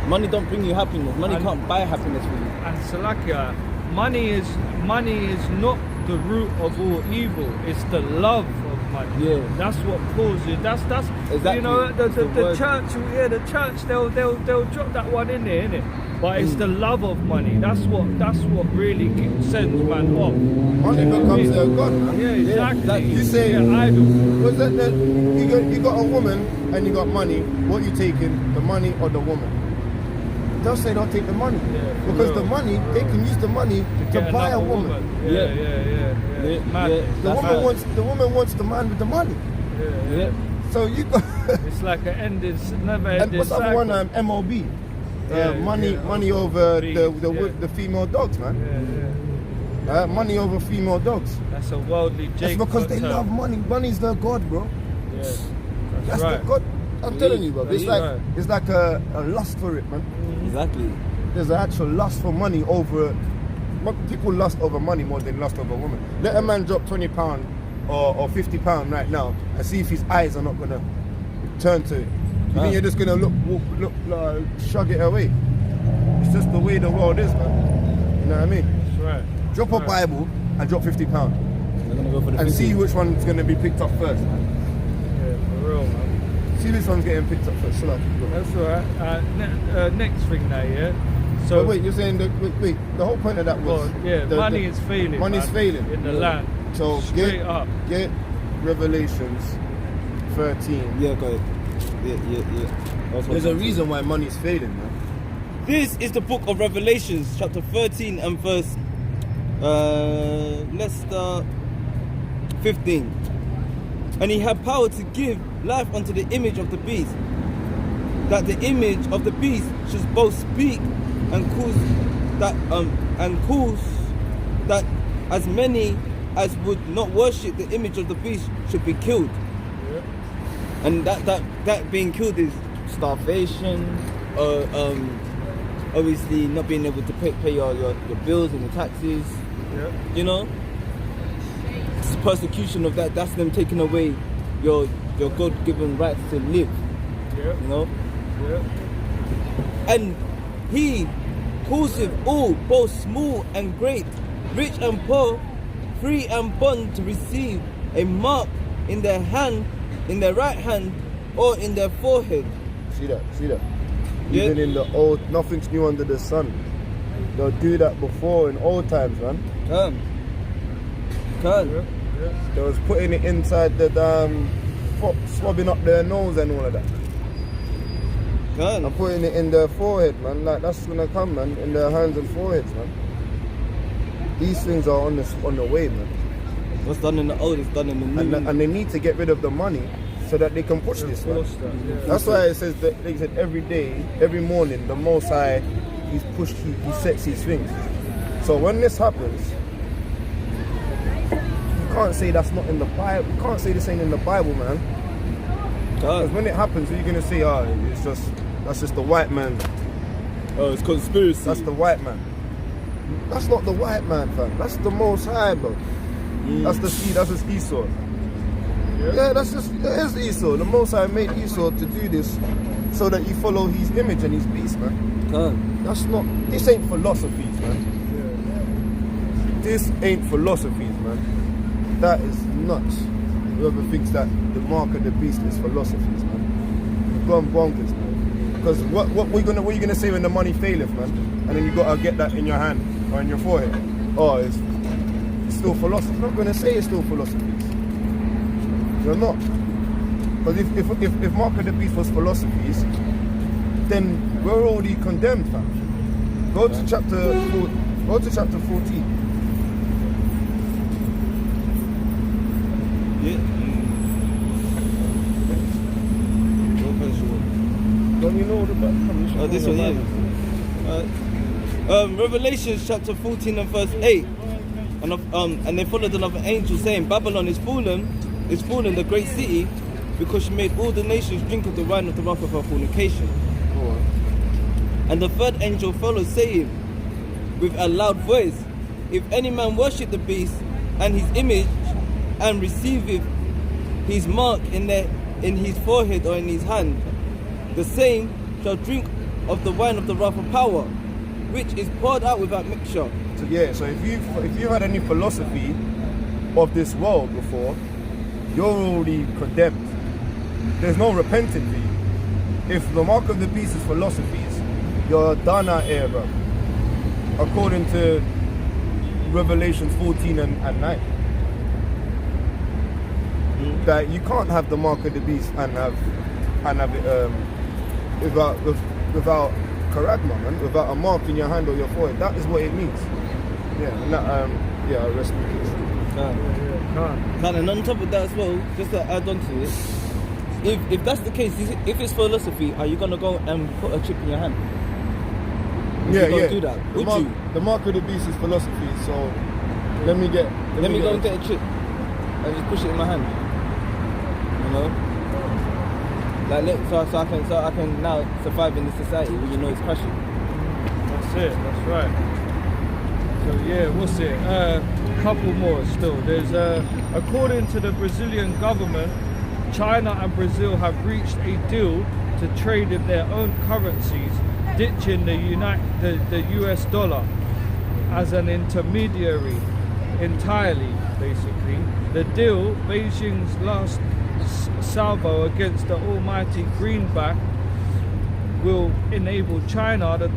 Money don't bring you happiness. Money can't buy happiness for you. And Salakia, money is not the root of all evil. It's the love of money. Yeah. That's what causes. That's exactly. You know, the church. Yeah, the church. They'll drop that one in there, innit? But it's the love of money. That's what really sends man off. Money becomes their god, man. Yeah, exactly. You say, idol. was that you got a woman and you got money? What you taking, the money or the woman? They'll say they'll take the money, because the money, they can use the money to buy a woman. Yeah. The woman wants the man with the money. Yeah. So you got It's like an never and ending what's the other one? MOB. Money over the female dogs, man. Yeah. Money over female dogs. That's a worldly It's Jake. because they love money. Money's their god, bro. Yeah. That's right. the god. I'm telling you, bro. It's Right. like a lust for it, man. Exactly. There's an actual lust for money over. People lust over money more than lust over a woman. Let a man drop £20 or £50 right now and see if his eyes are not gonna turn to it. You think you're just gonna look, shrug it away? It's just the way the world is, man. You know what I mean? That's right. Drop a Bible and drop £50 They're gonna go for the and 50. see which one's gonna be picked up first. Yeah, for real, man. See which one's getting picked up first. Shall I? That's alright. Next thing now, yeah. So But wait, you're saying that? Wait. The whole point of that was money is failing. Money's man, failing in the land. So Straight up. get Revelations 13. Yeah, go ahead. Yeah. That's what There's a I'm reason why money's failing, man. This is the book of Revelations, chapter 13 and verse, let's start 15. And he had power to give life unto the image of the beast, that the image of the beast should both speak and cause that as many as would not worship the image of the beast should be killed. Yeah. And that being killed is starvation, obviously not being able to pay your bills and your taxes. Yeah. You know, it's persecution of that. That's them taking away your God-given rights to live. Yeah. You know, Yeah. and he causeth all, both small and great, rich and poor, free and bond, to receive a mark in their hand, in their right hand, or in their forehead. See that? Yeah. Even in the old, nothing's new under the sun. They'll do that before in old times, man. Come. Yeah. They was putting it inside the swabbing up their nose and all of that. Come. And putting it in their forehead, man. Like, that's gonna come, man. In their hands and foreheads, man. These things are on the way, man. What's done in the old is done in the new. And they need to get rid of the money so that they can push this, man. That's why it says that they said every day, every morning, the Most High, he sets these things. So when this happens, you can't say that's not in the Bible. You can't say this ain't in the Bible, man. Because when it happens, you're gonna say, that's just the white man. Oh, it's conspiracy. That's the white man. That's not the white man, fam. That's the Most High, bro. That's just Esau. Yeah, that is Esau. The Most High made Esau to do this so that you follow his image and his beast, man. This ain't philosophies, man. This ain't philosophies, man. That is nuts. Whoever thinks that the mark of the beast is philosophies, man. You've gone bonkers, man. Because what are you gonna say when the money faileth, man? And then you gotta get that in your hand or in your forehead. Oh, it's still philosophy. I'm not gonna say it's still philosophies. You're not. Because if mark of the beast was philosophies, then we're already condemned, fam. Go to chapter 14. Yeah. Don't you know the Bible? Oh, this one, yeah. Revelation chapter 14 and verse 8. And they followed another angel saying, Babylon is fallen, the great city, because she made all the nations drink of the wine of the wrath of her fornication. And the third angel followed, saying with a loud voice, if any man worship the beast and his image, and receiveth his mark in his forehead or in his hand, the same shall drink of the wine of the wrath of power, which is poured out without mixture. So if you've had any philosophy of this world before, you're already condemned. There's no repenting for you. If the mark of the beast is philosophies, you're done out here, bro. According to Revelation 14 and 9. That you can't have the mark of the beast and have it without charagma, man, without a mark in your hand or your forehead. That is what it means. Yeah, and that rest in peace. And on top of that as well, just to add on to it, if that's the case, if it's philosophy, are you gonna go and put a chip in your hand? Do that. Would you? The mark of the beast is philosophy, so let me go and get a chip and just push it in my hand. You know? So I can now survive in this society where you know it's crashing. That's it, that's right. So yeah, what's it? Couple more still. There's according to the Brazilian government, China and Brazil have reached a deal to trade in their own currencies, ditching the US dollar as an intermediary entirely, basically. The deal, Beijing's last salvo against the almighty greenback, will enable China, the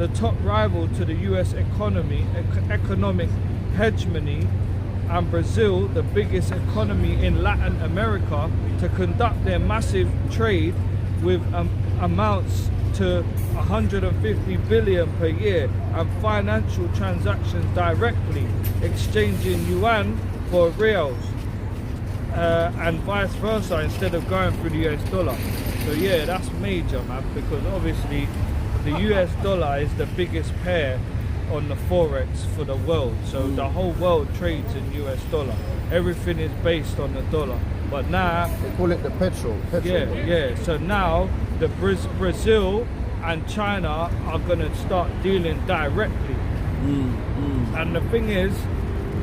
top rival to the US economic hegemony, and Brazil, the biggest economy in Latin America, to conduct their massive trade with amounts to 150 billion per year, and financial transactions directly, exchanging yuan for reals, and vice versa, instead of going through the US dollar. So yeah, that's major, man, because obviously the US dollar is the biggest pair on the forex for the world. So the whole world trades in US dollar. Everything is based on the dollar. But now They call it the petrol. yeah. So now the Brazil and China are gonna start dealing directly. And the thing is,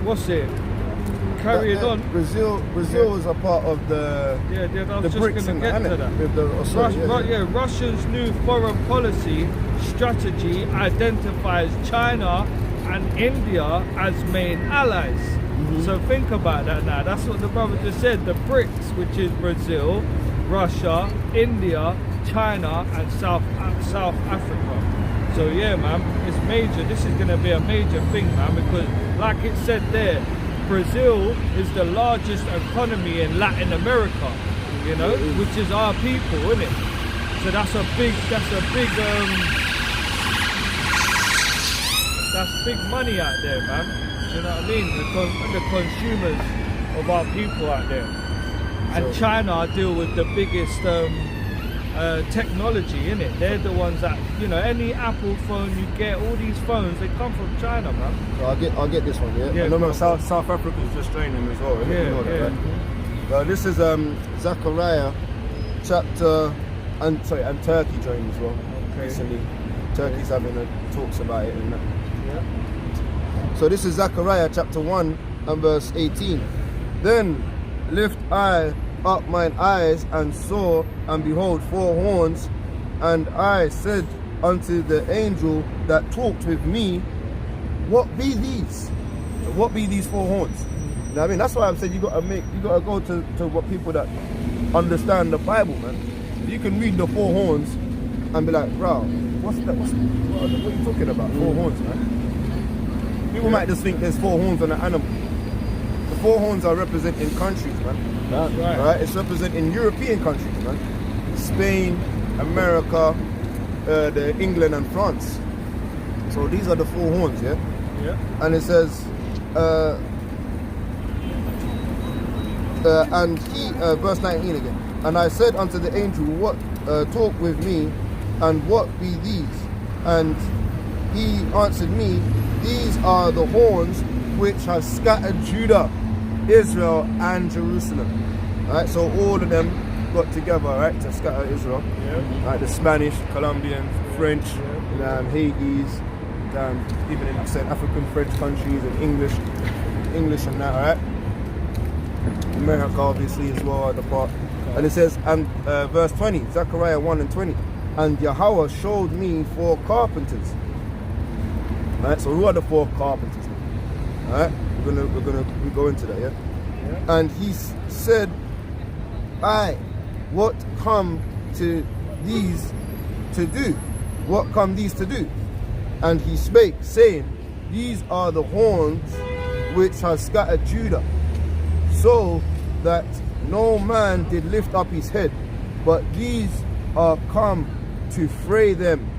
what's it? Carry it on. Brazil is a part of the Yeah, I was the just BRICS gonna get to that. with the Russia's new foreign policy strategy identifies China and India as main allies. So think about that now. That's what the brother just said. The BRICS, which is Brazil, Russia, India, China, and South Africa. So yeah, man, it's major. This is going to be a major thing, man, because like it said there, Brazil is the largest economy in Latin America, you know, which is our people, isn't it? So that's big money out there, man. Do you know what I mean? The consumers of our people out there. And China deal with the biggest technology, in it. They're the ones that, you know, any Apple phone you get, all these phones, they come from China, man. So I'll get this one, yeah? Yeah, I know South Africa's just joining as well, innit? Yeah, You know that, yeah. right? This is Zechariah chapter, and Turkey joined as well. Okay. Recently. Turkey's having talks about it and that. Yeah. So this is Zechariah chapter 1 and verse 18. Then lift I up mine eyes and saw, and behold, 4 horns, and I said unto the angel that talked with me, what be these? What be these 4 horns? You know what I mean? That's why I'm saying you gotta go to what people that understand the Bible, man. You can read the 4 horns and be like, bro, what are you talking about? 4 horns, man. People might just think there's 4 horns on an animal. The 4 horns are representing countries, man. That's right. Right? It's representing European countries, man. Spain, America, the England and France. So these are the 4 horns, yeah? Yeah. And it says, and he, verse 19 again. And I said unto the angel, what talk with me, and what be these? And he answered me, these are the horns which have scattered Judah, Israel, and Jerusalem. Alright, so all of them got together, right, to scatter Israel. Yeah. Right, the Spanish, Colombians, French, Hades, even in certain African French countries, and English and that, right? America obviously as well at the part. And it says, and verse 20, Zechariah 1 and 20, and Yahweh showed me 4 carpenters. Right, so who are the 4 carpenters? Alright, we go into that, yeah? And he said, what come to these to do? What come these to do? And he spake, saying, these are the horns which have scattered Judah, so that no man did lift up his head, but these are come to fray them,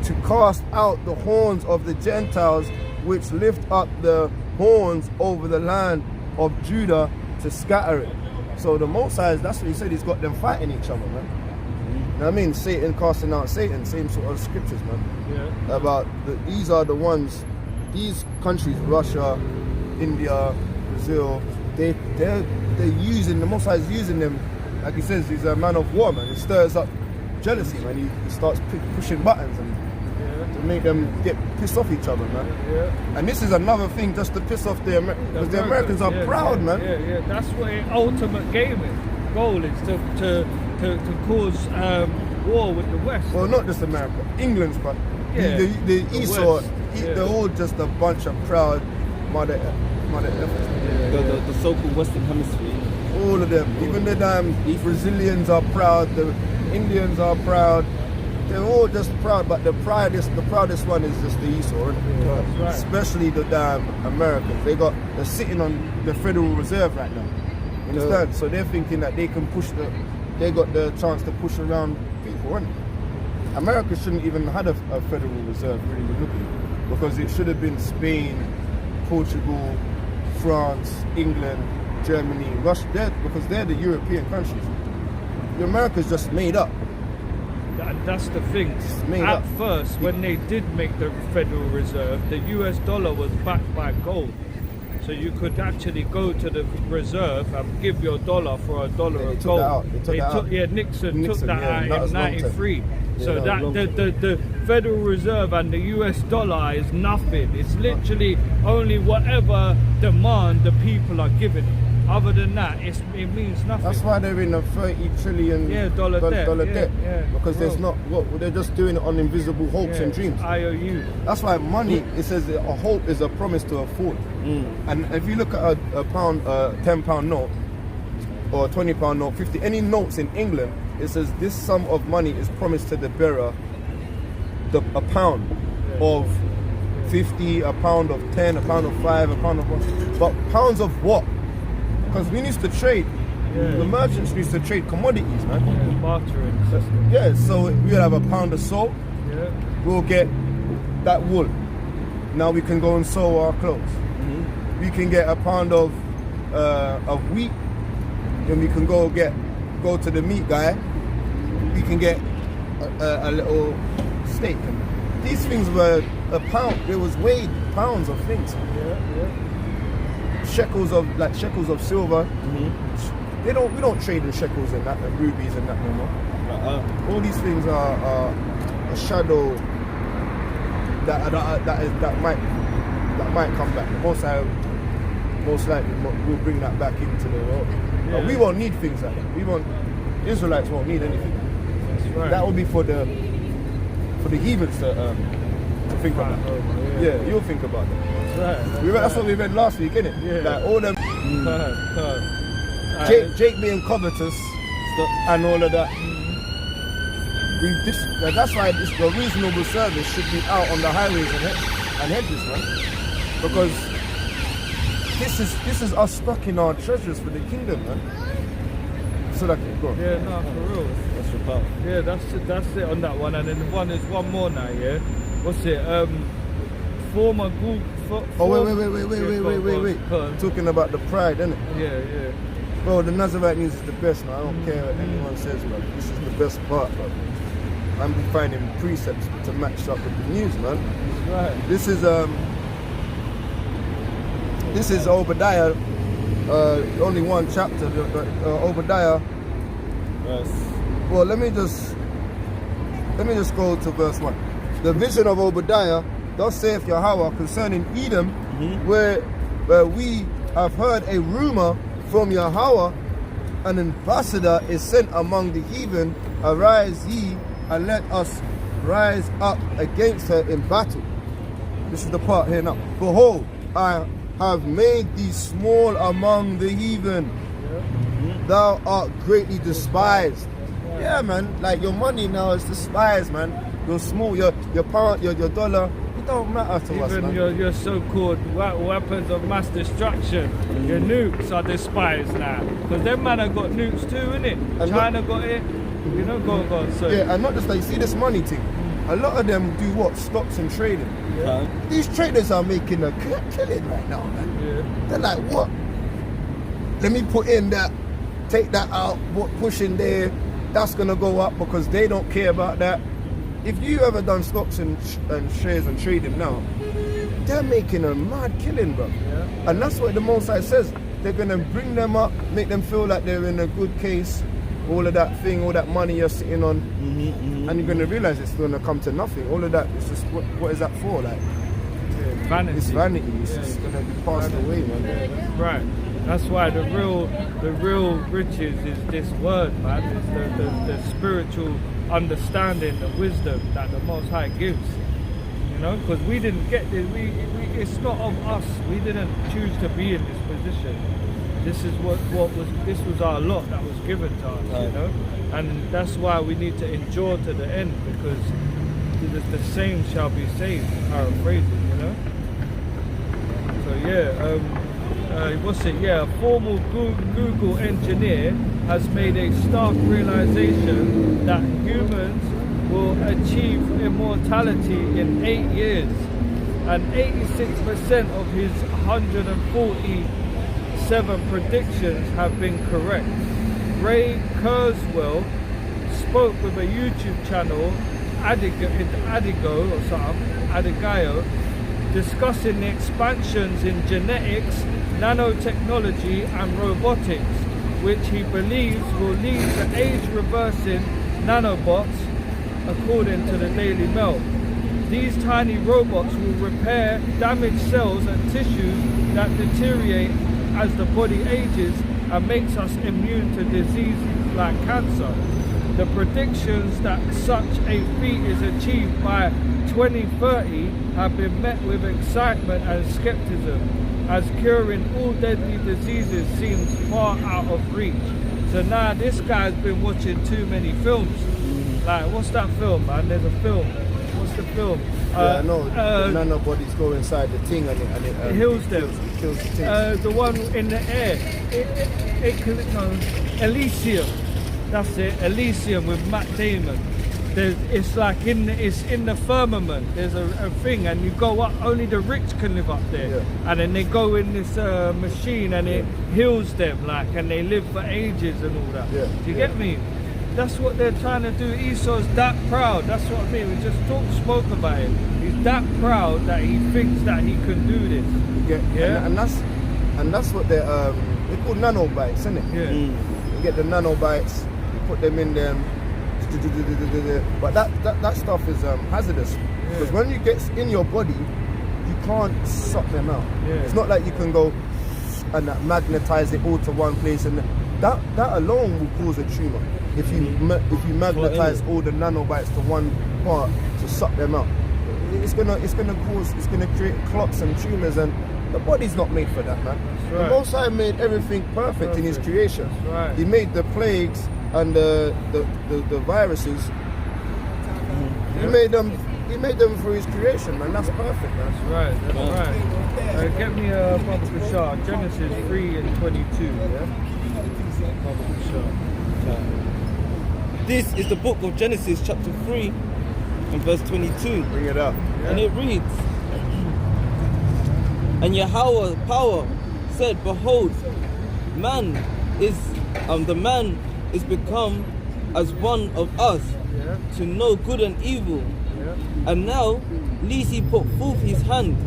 to cast out the horns of the Gentiles, which lift up the horns over the land of Judah, to scatter it. So the Most High, that's what he said, he's got them fighting each other, man. You know what I mean? Satan casting out Satan, same sort of scriptures, man. Yeah. About these are the ones, these countries, Russia, India, Brazil, they're using, the Most High is using them, like he says, he's a man of war, man. He stirs up jealousy, man. He starts pushing buttons and to make them get pissed off each other, man. Yeah. And this is another thing just to piss off the Americans, because the Americans are proud, man. Yeah. That's what the ultimate goal is, to cause war with the West. Well, not just America, England's but Yeah. the Esau, West. they're all just a bunch of proud mother effers. The so-called Western Hemisphere. All of them, even the damn Brazilians are proud, the Indians are proud, they're all just proud, but the proudest one is just the Esau, isn't it? That's right. Especially the damn Americans. They're sitting on the Federal Reserve right now. You understand? So they're thinking that they can they got the chance to push around people, isn't it? America shouldn't even had a Federal Reserve, really looking, because it should have been Spain, Portugal, France, England, Germany, Russia, because they're the European countries. America's just made up. That's the thing. At first, when they did make the Federal Reserve, the US dollar was backed by gold. So you could actually go to the reserve and give your dollar for $1 of gold. Nixon took that out in '93. So the Federal Reserve and the US dollar is nothing. It's literally only whatever demand the people are giving. Other than that, it means nothing. That's why they're in a $30 trillion dollar debt. Because there's not they're just doing it on invisible hopes and dreams. IOU. That's why money, it says that a hope is a promise to a fool. And if you look at a pound, £10 note, or £20 note, 50, any notes in England, it says this sum of money is promised to the bearer, a pound of 50, a pound of 10, a pound of 5, a pound of 1. But pounds of what? Because we need to trade. The merchants need to trade commodities, man. Bartering system. Yeah, so we'll have a pound of salt. Yeah. We'll get that wool. Now we can go and sew our clothes. We can get a pound of wheat. Then we can go to the meat guy. We can get a little steak. And these things were a pound. There was weighed pounds of things. Shekels of silver. We don't trade in shekels and that, and rubies and that no more. All these things are a shadow that might come back. Most likely we'll bring that back into the world. We won't need things like that. Israelites won't need anything. That's right. That will be for the heathens to think about. You'll think about it. That's what we read last week, innit? Yeah. Like all them Jake being covetous and all of that. That's why the reasonable service should be out on the highways and hedges, man. Because this is us stocking our treasures for the kingdom, man. So that can go. Yeah, no, for real. That's your part. Yeah, that's it on that one. And then there's one more now, yeah? What's it? Former Google... Wait. Talking about the pride, innit? Yeah. Bro, the Nazarite news is the best, man. I don't care what anyone says, man. This is the best part, man. I'm finding precepts to match up with the news, man. Right. This is Obadiah, only one chapter. Obadiah. Yes. Well, let me just go to verse 1. The vision of Obadiah, thus saith Yahweh concerning Edom, where we have heard a rumor from Yahweh, an ambassador is sent among the heathen. Arise ye, and let us rise up against her in battle. This is the part here now. Behold, I have made thee small among the heathen. Thou art greatly despised. Yeah, man. Like your money now is despised, man. You're small. Your pound, your dollar. It don't matter to us, man. Even your so-called weapons of mass destruction, your nukes are despised now. Because them man have got nukes too, innit? And China got it. You know, go on. So yeah, and not just like, you see this money thing. A lot of them do what? Stocks and trading. Yeah. These traders are making a killing right now, man. Yeah. They're like, what? Let me put in that, take that out, push in there. That's gonna go up because they don't care about that. If you ever done stocks and shares and trading now, they're making a mad killing, bro. Yeah. And that's what the Most High says. They're gonna bring them up, make them feel like they're in a good case. All of that thing, all that money you're sitting on, and you're gonna realize it's gonna come to nothing. All of that, it's just what is that for? Like, vanity. It's vanity. It's just gonna be passed away, man. Right. That's why the real riches is this word, man. It's the spiritual understanding, the wisdom that the Most High gives. You know, because we didn't get this. We it's not of us. We didn't choose to be in this position. This is this was our lot that was given to us, you know, and that's why we need to endure to the end, because the same shall be saved. Paraphrasing, you know. So yeah, a formal Google engineer has made a stark realization that humans will achieve immortality in 8 years, and 86% of his 147 predictions have been correct. Ray Kurzweil spoke with a YouTube channel, Adigayo, discussing the expansions in genetics, nanotechnology and robotics, which he believes will lead to age-reversing nanobots, according to the Daily Mail. These tiny robots will repair damaged cells and tissues that deteriorate as the body ages and makes us immune to diseases like cancer. The predictions that such a feat is achieved by 2030 have been met with excitement and skepticism, as curing all deadly diseases seems far out of reach. So now this guy's been watching too many films. Like, what's that film, man? There's a film. What's the film? Yeah, no, the nanobodies go inside the thing and it heals them. Kills the thing. The one in the air. Elysium. That's it. Elysium with Matt Damon. It's like it's in the firmament. There's a thing, and you go up. Only the rich can live up there. Yeah. And then they go in this machine, and it heals them, like, and they live for ages and all that. Yeah. Do you get me? That's what they're trying to do. Esau's that proud. That's what I mean. We just spoke about it. He's that proud that he thinks that he can do this. Yeah. And that's what they're called nanobites, isn't it? Yeah. You get the nanobites, you put them in them, but that stuff is hazardous, because when you get in your body, you can't suck them out. Yeah. It's not like you can go and magnetize it all to one place, and that alone will cause a tumor. If you magnetize all the nanobites to one part to suck them out, it's gonna create clots and tumors, and the body's not made for that, man. Right. The Most High made everything perfect in His creation. That's right. He made the plagues and the viruses. He made them through His creation, man. That's perfect, man. That's right. Get me a Baba Bashar, Genesis 3:22. Yeah. Baba Bashar. This is the book of Genesis, chapter 3, and verse 22. Bring it up. And it reads, and Yahweh power said, behold, the man is become as one of us, to know good and evil. And now, lest he put forth his hand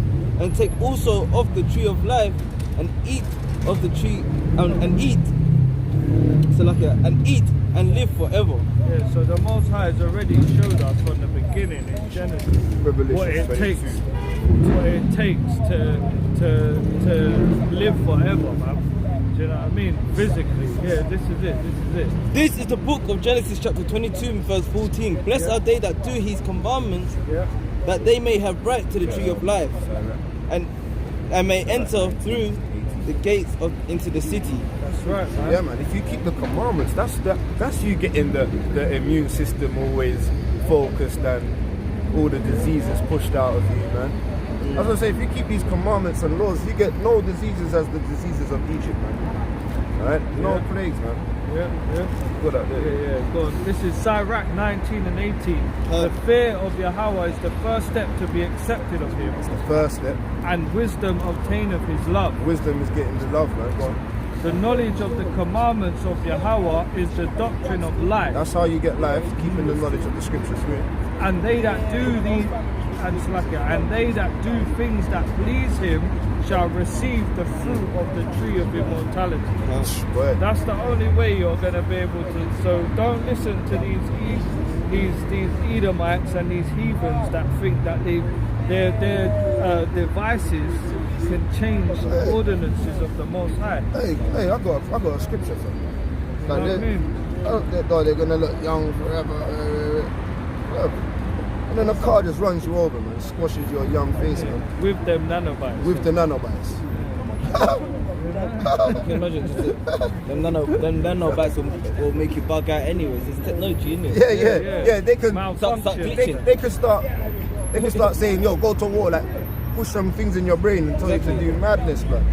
and take also of the tree of life and eat of the tree and eat and live forever. Yeah, so the Most High has already showed us from the beginning in Genesis what it takes to live forever, man. Do you know what I mean? Physically. Yeah, this is it. This is the book of Genesis chapter 22 verse 14. Blessed are they that do his commandments, that they may have right to the tree of life, and may enter through the gates into the city. That's right, man. Yeah, man. If you keep the commandments, that's you getting the immune system always focused and all the diseases pushed out of you, man. As I say, if you keep these commandments and laws, you get no diseases as the diseases of Egypt, man. Right? No plagues, man. Yeah. Good up there. Yeah. Go on. This is Sirach 19 and 18. The fear of Yahweh is the first step to be accepted of Him. It's the first step. And wisdom obtaineth His love. Wisdom is getting the love, man. Go on. The knowledge of the commandments of Yahweh is the doctrine of life. That's how you get life, keeping the knowledge of the scriptures, right? And they that do things that please Him shall receive the fruit of the tree of immortality. That's the only way you're going to be able to. So don't listen to these Edomites and these heathens that think that their devices can change the ordinances of the Most High. Hey, I got a scripture for you. Like, they're gonna look young forever. Look, And then a car just runs you over, man, squashes your young face, man, With them nanobites. with the nanobites. You can imagine just them nanobites will make you bug out anyways. It's technology, isn't it? Yeah. They can Malfunction. they can start saying, yo, go to war, like push some things in your brain and tell you to do madness, man.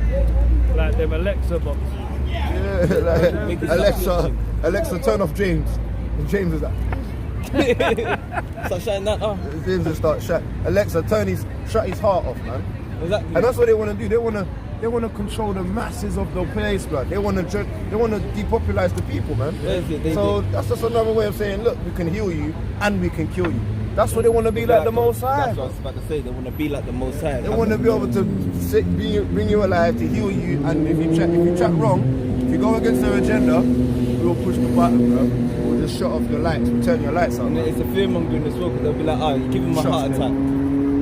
Like them Alexa boxes. Yeah, Make like it stop Alexa, turn off James. And James is like, Start shutting that off. James will start shut. Alexa, shut his heart off, man. Exactly. And that's what they want to do. They want to control the masses of the place, man. They want to depopularize the people, man. So that's just another way of saying, look, we can heal you and we can kill you. That's what they want to be like the Most High. That's what I was about to say. They want to be like the Most High. They want to be able to bring you alive, to heal you, and if you chat wrong, if you go against their agenda, we'll push the button, bro. We'll just shut off your lights, we'll turn your lights on. And it's a fear mongering as well, because they'll be like, oh, you give him a heart attack.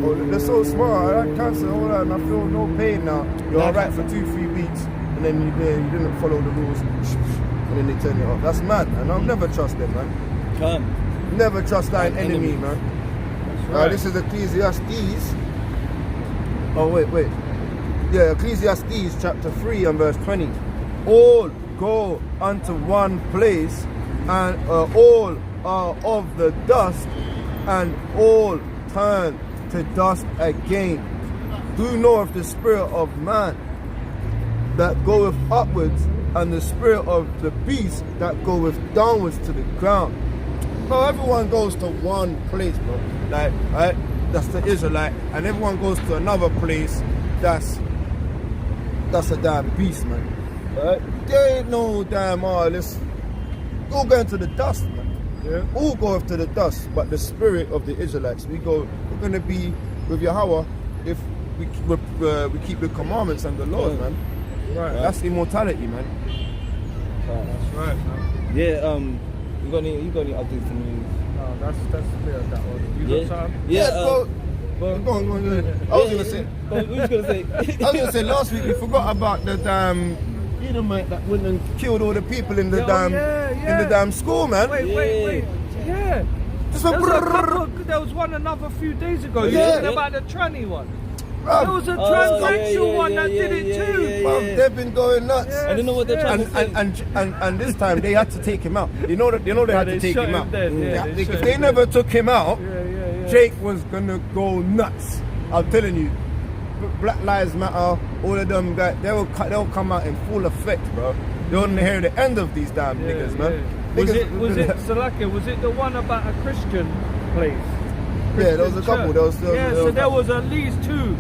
Oh, they're so smart. I had cancer, all that, and I feel no pain now. You're alright for 2-3 weeks, and then you didn't follow the rules, and then they turn you off. That's mad, man. I'll never trust them, man. Can't. Never trust thine enemy, man. Right. This is Ecclesiastes. Oh, wait. Yeah, Ecclesiastes chapter 3 and verse 20. All go unto one place, and all are of the dust, and all turn to dust again. Who knoweth the spirit of man that goeth upwards, and the spirit of the beast that goeth downwards to the ground? Bro, everyone goes to one place, bro. Like, right? That's the Israelite, and everyone goes to another place. That's a damn beast, man. Right? There ain't no damn let's all go into the dust, man. Yeah. All go up to the dust, but the spirit of the Israelites, we're gonna be with Yahweh if we keep the commandments and the laws, man. Right. That's immortality, man. That's right, man. Yeah, you got any updates on me? No, that's clear, that one. You got something? Yeah, bro. Go on. I was gonna say. What was you gonna say? I was gonna say last week we forgot about the damn Edomite that went and killed all the people in the in the damn school, man. Wait. Yeah. There was one another few days ago. You talking about the tranny one? There was a transsexual one that did it too. They've been going nuts. Yes. I don't know what they're trying to say. And this time they had to take him out. You know they had to take him out. If they him never took him out, Yeah. Jake was gonna go nuts. I'm telling you. Black Lives Matter, all of them guys, they'll come out in full effect, bro. They don't hear the end of these damn niggas, man. Was it Salaka? Was it the one about a Christian place? Yeah, there was a couple. So there was at least two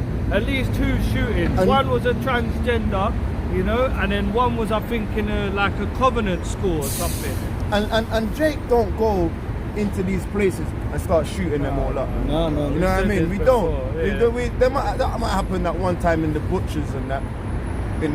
shootings. And one was a transgender, you know, and then one was, I think, in a covenant school or something. And Jake don't go into these places and start shooting them all up. No. You know what I mean? We don't. Yeah. That might happen that one time in the butchers and that in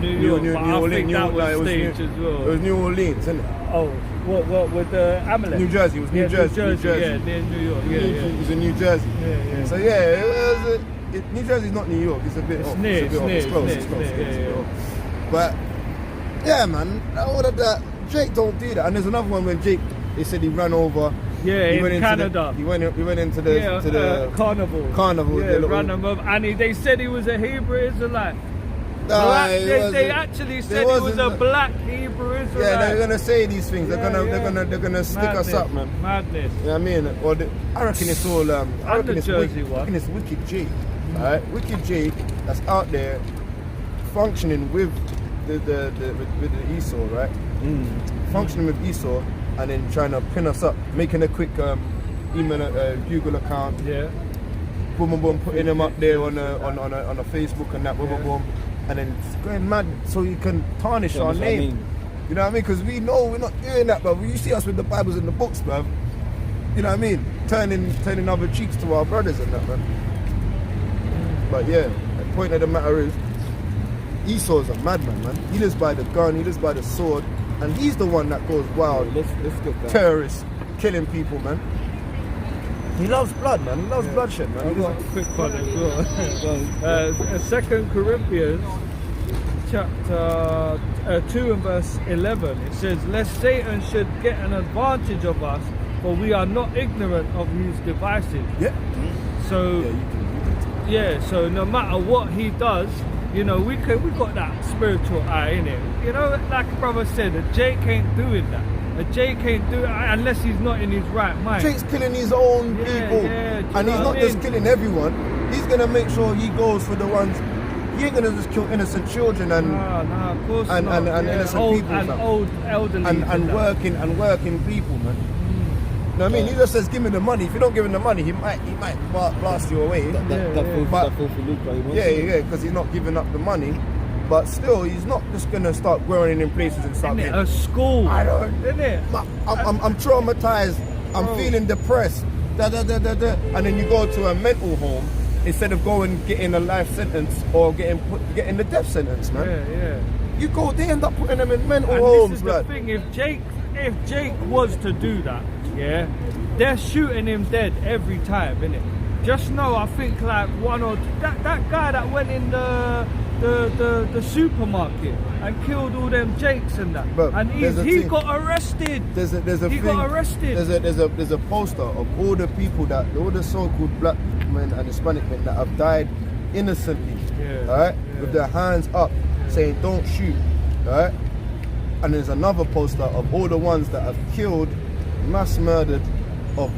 New York, New but I Orleans. think that was staged as well. It was New Orleans, isn't it? Oh, what with the Amalek? New Jersey. It was New Jersey. Yeah, near New York. Yeah. It was in New Jersey. Yeah. So yeah, New Jersey's not New York. It's a bit off. near, It's close. yeah. But yeah, man, all of that. Jake don't do that. And there's another one when Jake, they said he ran over. Yeah, he in went Canada. He went into the carnival. Carnival. Yeah, ran him over, and they said he was a Hebrew Israelite. They actually said he was a black Hebrew Israelite. Yeah, they're gonna say these things. They're gonna stick us up, man. Madness. You know what I mean? I reckon it's all. I reckon it's Wicked J. Alright, Wicked J that's out there functioning with the Esau, right? Functioning with Esau, and then trying to pin us up, making a quick email, Google account. Yeah. Boom, putting them up there on a Facebook and that, boom, and then it's going mad so you can tarnish our name. You know what I mean? Because we know we're not doing that, but you see us with the Bibles and the books, bruv. You know what I mean? Turning other cheeks to our brothers and that, man. But yeah, the point of the matter is, Esau's a madman, man. He lives by the gun, he lives by the sword, and he's the one that goes wild. Let's get that. Terrorists, killing people, man. He loves blood, man. He loves bloodshed, man. I've got a quick one as well. 2 Corinthians chapter 2 and verse 11. It says, lest Satan should get an advantage of us, for we are not ignorant of his devices. Yeah. So Yeah, so no matter what he does, you know, we got that spiritual eye in it. You know, like brother said, a Jake ain't doing that. A Jake ain't doing unless he's not in his right mind. Jake's killing his own people, and he's not just killing everyone. He's gonna make sure he goes for the ones. He ain't gonna just kill innocent children and of course and innocent old, people, and fam. old elderly and working people, man. You know what I mean? He just says, "Give me the money." If you don't give him the money, he might blast you away. That filthy Luke, right? Yeah, because he's not giving up the money. But still, he's not just gonna start growing in places and start Isn't it getting. a school? I don't. Isn't it? I'm traumatized. I'm feeling depressed. And then you go to a mental home instead of going getting a life sentence or getting the death sentence, man. Yeah. You go, they end up putting them in mental And homes, this is blood. the thing, if Jake was to do that, yeah, they're shooting him dead every time, innit? Just know, I think like that guy that went in the supermarket and killed all them Jakes and that, But and he got arrested. There's a He thing, got arrested. There's a poster of all the people all the so-called black men and Hispanic men that have died innocently, alright, with their hands up, saying don't shoot, alright. And there's another poster of all the ones that have killed, mass murdered of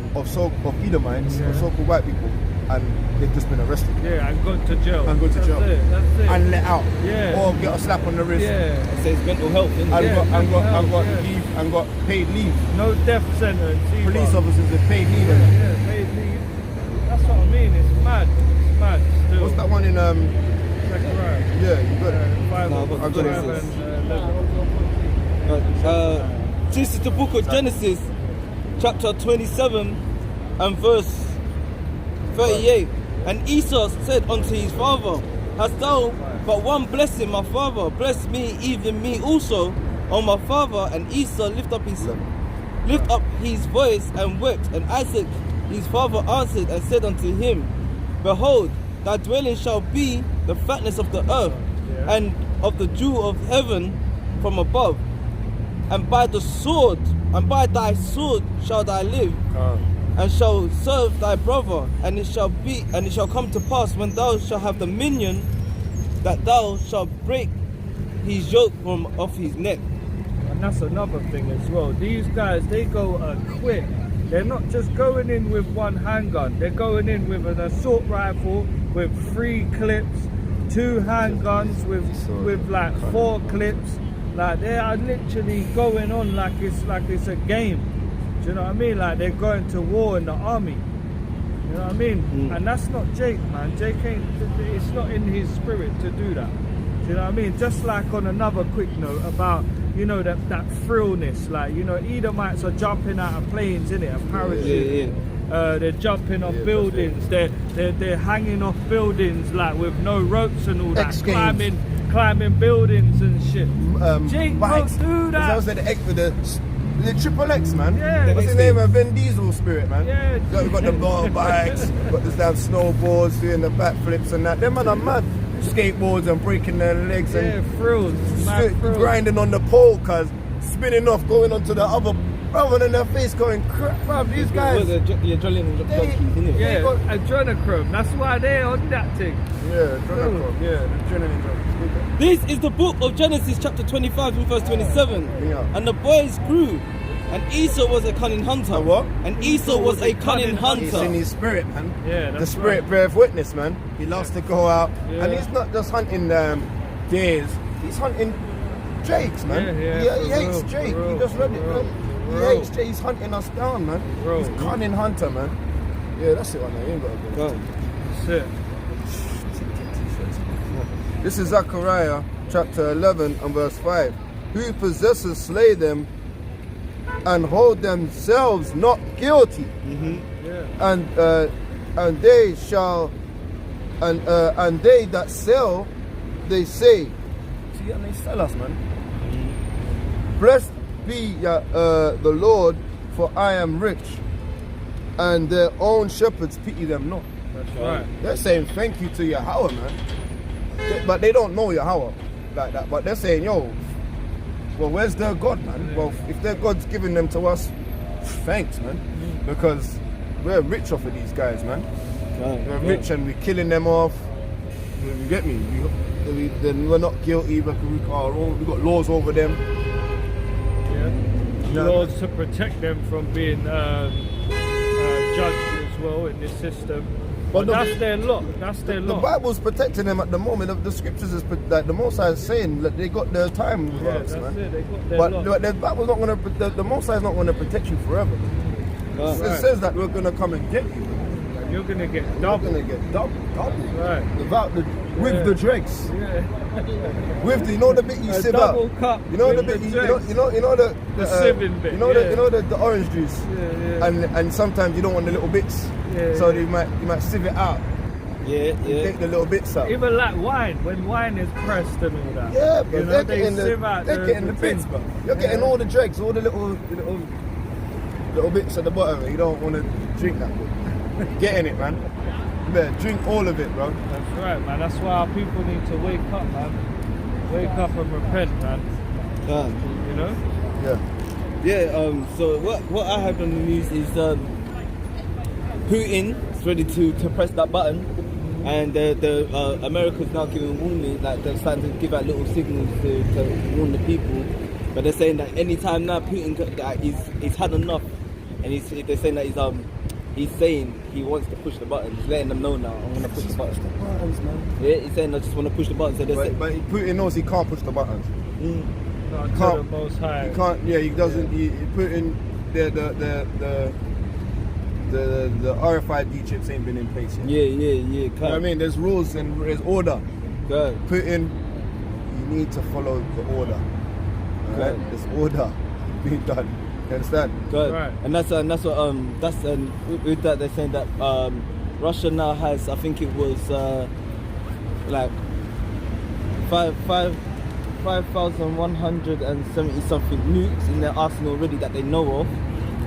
Edomites, of so-called white people, and they've just been arrested. Yeah, and gone to jail. And gone to jail. That's it. And let out. Yeah. Or get a slap on the wrist. Yeah. It says mental health, innit? And got yeah. leave and got paid leave. No death sentence either. Police officers with paid leave. Yeah, paid leave. That's what I mean. It's mad. It's mad. Still. What's that one in Zechariah. Yeah, you got it. Five, No, I've got five Genesis. and 11. This is the book of Genesis, chapter 27 and verse 38. And Esau said unto his father, Hast thou but one blessing, my father? Bless me, even me also, O my father. And Esau lift up his voice and wept. And Isaac his father answered and said unto him, Behold, thy dwelling shall be the fatness of the earth, and of the dew of heaven from above. And by the sword, and by thy sword shall thou live, and shall serve thy brother. And it shall come to pass, when thou shalt have dominion, that thou shalt break his yoke from off his neck. And that's another thing as well. These guys, they go quick. They're not just going in with one handgun. They're going in with an assault rifle, with 3 clips, 2 handguns, with like 4 clips. Like they are literally going on like it's a game. Do you know what I mean? Like they're going to war in the army. You know what I mean? And that's not Jake, man. Jake ain't. It's not in his spirit to do that. Do you know what I mean? Just like on another quick note about, you know, that thrillness. Like, you know, Edomites are jumping out of planes, innit? A parachute. They're jumping off buildings. They're hanging off buildings like with no ropes and all that. Climbing buildings and shit. Jake Bikes. don't do that. As I was the Triple X, man. Yeah. What's his name? Vin Diesel spirit, man. Yeah. We've got the bar bikes, got this damn snowboards, doing the backflips and that. Them man are mad. Skateboards and breaking their legs and thrills. Mad thrills. grinding on the pole, cause spinning off, going onto the other brother in their face, going crap, bruv. These guys. The adrenaline junkies, innit? Yeah, adrenochrome. That's why they're on that thing. Yeah, adrenaline. Yeah, adrenaline junkies. This is the book of Genesis, chapter 25 and verse 27. Yeah. And the boys grew, and Esau was a cunning hunter. And what? And Esau was a cunning It's in hunter. his spirit, man. Yeah, The that's spirit beareth witness, man. He loves to go out, Yeah. and he's not just hunting deers. He's hunting Jakes, man. Yeah, he for hates real, Jake. for He real, just read it, for man. real, He for real. hates Jake. He's hunting us down, man. Bro. He's cunning hunter, man. Yeah, that's it, man. You ain't got to go. That's it. This is Zechariah chapter 11 and verse 5. Who possesses slay them and hold themselves not guilty, Yeah. and they shall and they that sell, they say. See, and they sell us, man. Blessed be the Lord, for I am rich, and their own shepherds pity them not. That's right. They're saying thank you to Yahweh, man. But they don't know Yahweh like that. But they're saying, yo, well, where's their God, man? Well, if their God's giving them to us, thanks, man, because we're rich off of these guys, man. We're rich and we're killing them off. You get me? Then we're not guilty because we got laws over them. Yeah. Laws to protect them from being judged as well in this system. But that's their lot. That's their lot. The Bible's protecting them at the moment. The scriptures is like the Most High is saying that they got their time with us, man. It. They got their lot. But the Bible's not gonna. The Most High is not gonna protect you forever. It says that we're gonna come and get you. You're gonna get double. You're gonna get double. Right. With the dregs. Yeah. With the, you know the bit you sieve out. Cup. You know the bit you know the sieving bit. You know the orange juice. Yeah. And sometimes you don't want the little bits. Yeah. So you might sieve it out. Yeah. Take the little bits out. Even like wine, when wine is pressed and all that. Yeah, but you know, they sieve out they're getting the bits, bro. You're getting all the dregs, all the little bits at the bottom. You don't want to drink that. Getting it, man. You better drink all of it, bro. That's right, man. That's why our people need to wake up, man. Wake up and repent, man. You know? Yeah. So what I heard on the news is Putin is ready to press that button, and the America's now giving warning, like they're starting to give out little signals to warn the people. But they're saying that anytime now Putin he's had enough, and they're saying that he's saying he wants to push the buttons. He's letting them know now, I'm going to push the buttons. Man. Yeah, he's saying I just want to push the buttons. So but Putin knows he can't push the buttons. Not until the Most High. He can't. Yeah, he doesn't. He Putin the RFID chips ain't been in place yet. Yeah. You know what I mean? There's rules and there's order. Good. Putin, you need to follow the order. Right? There's order being done. You understand? Good. Right. And that's what with that they're saying that Russia now has, I think it was like 5,170 something nukes in their arsenal already that they know of.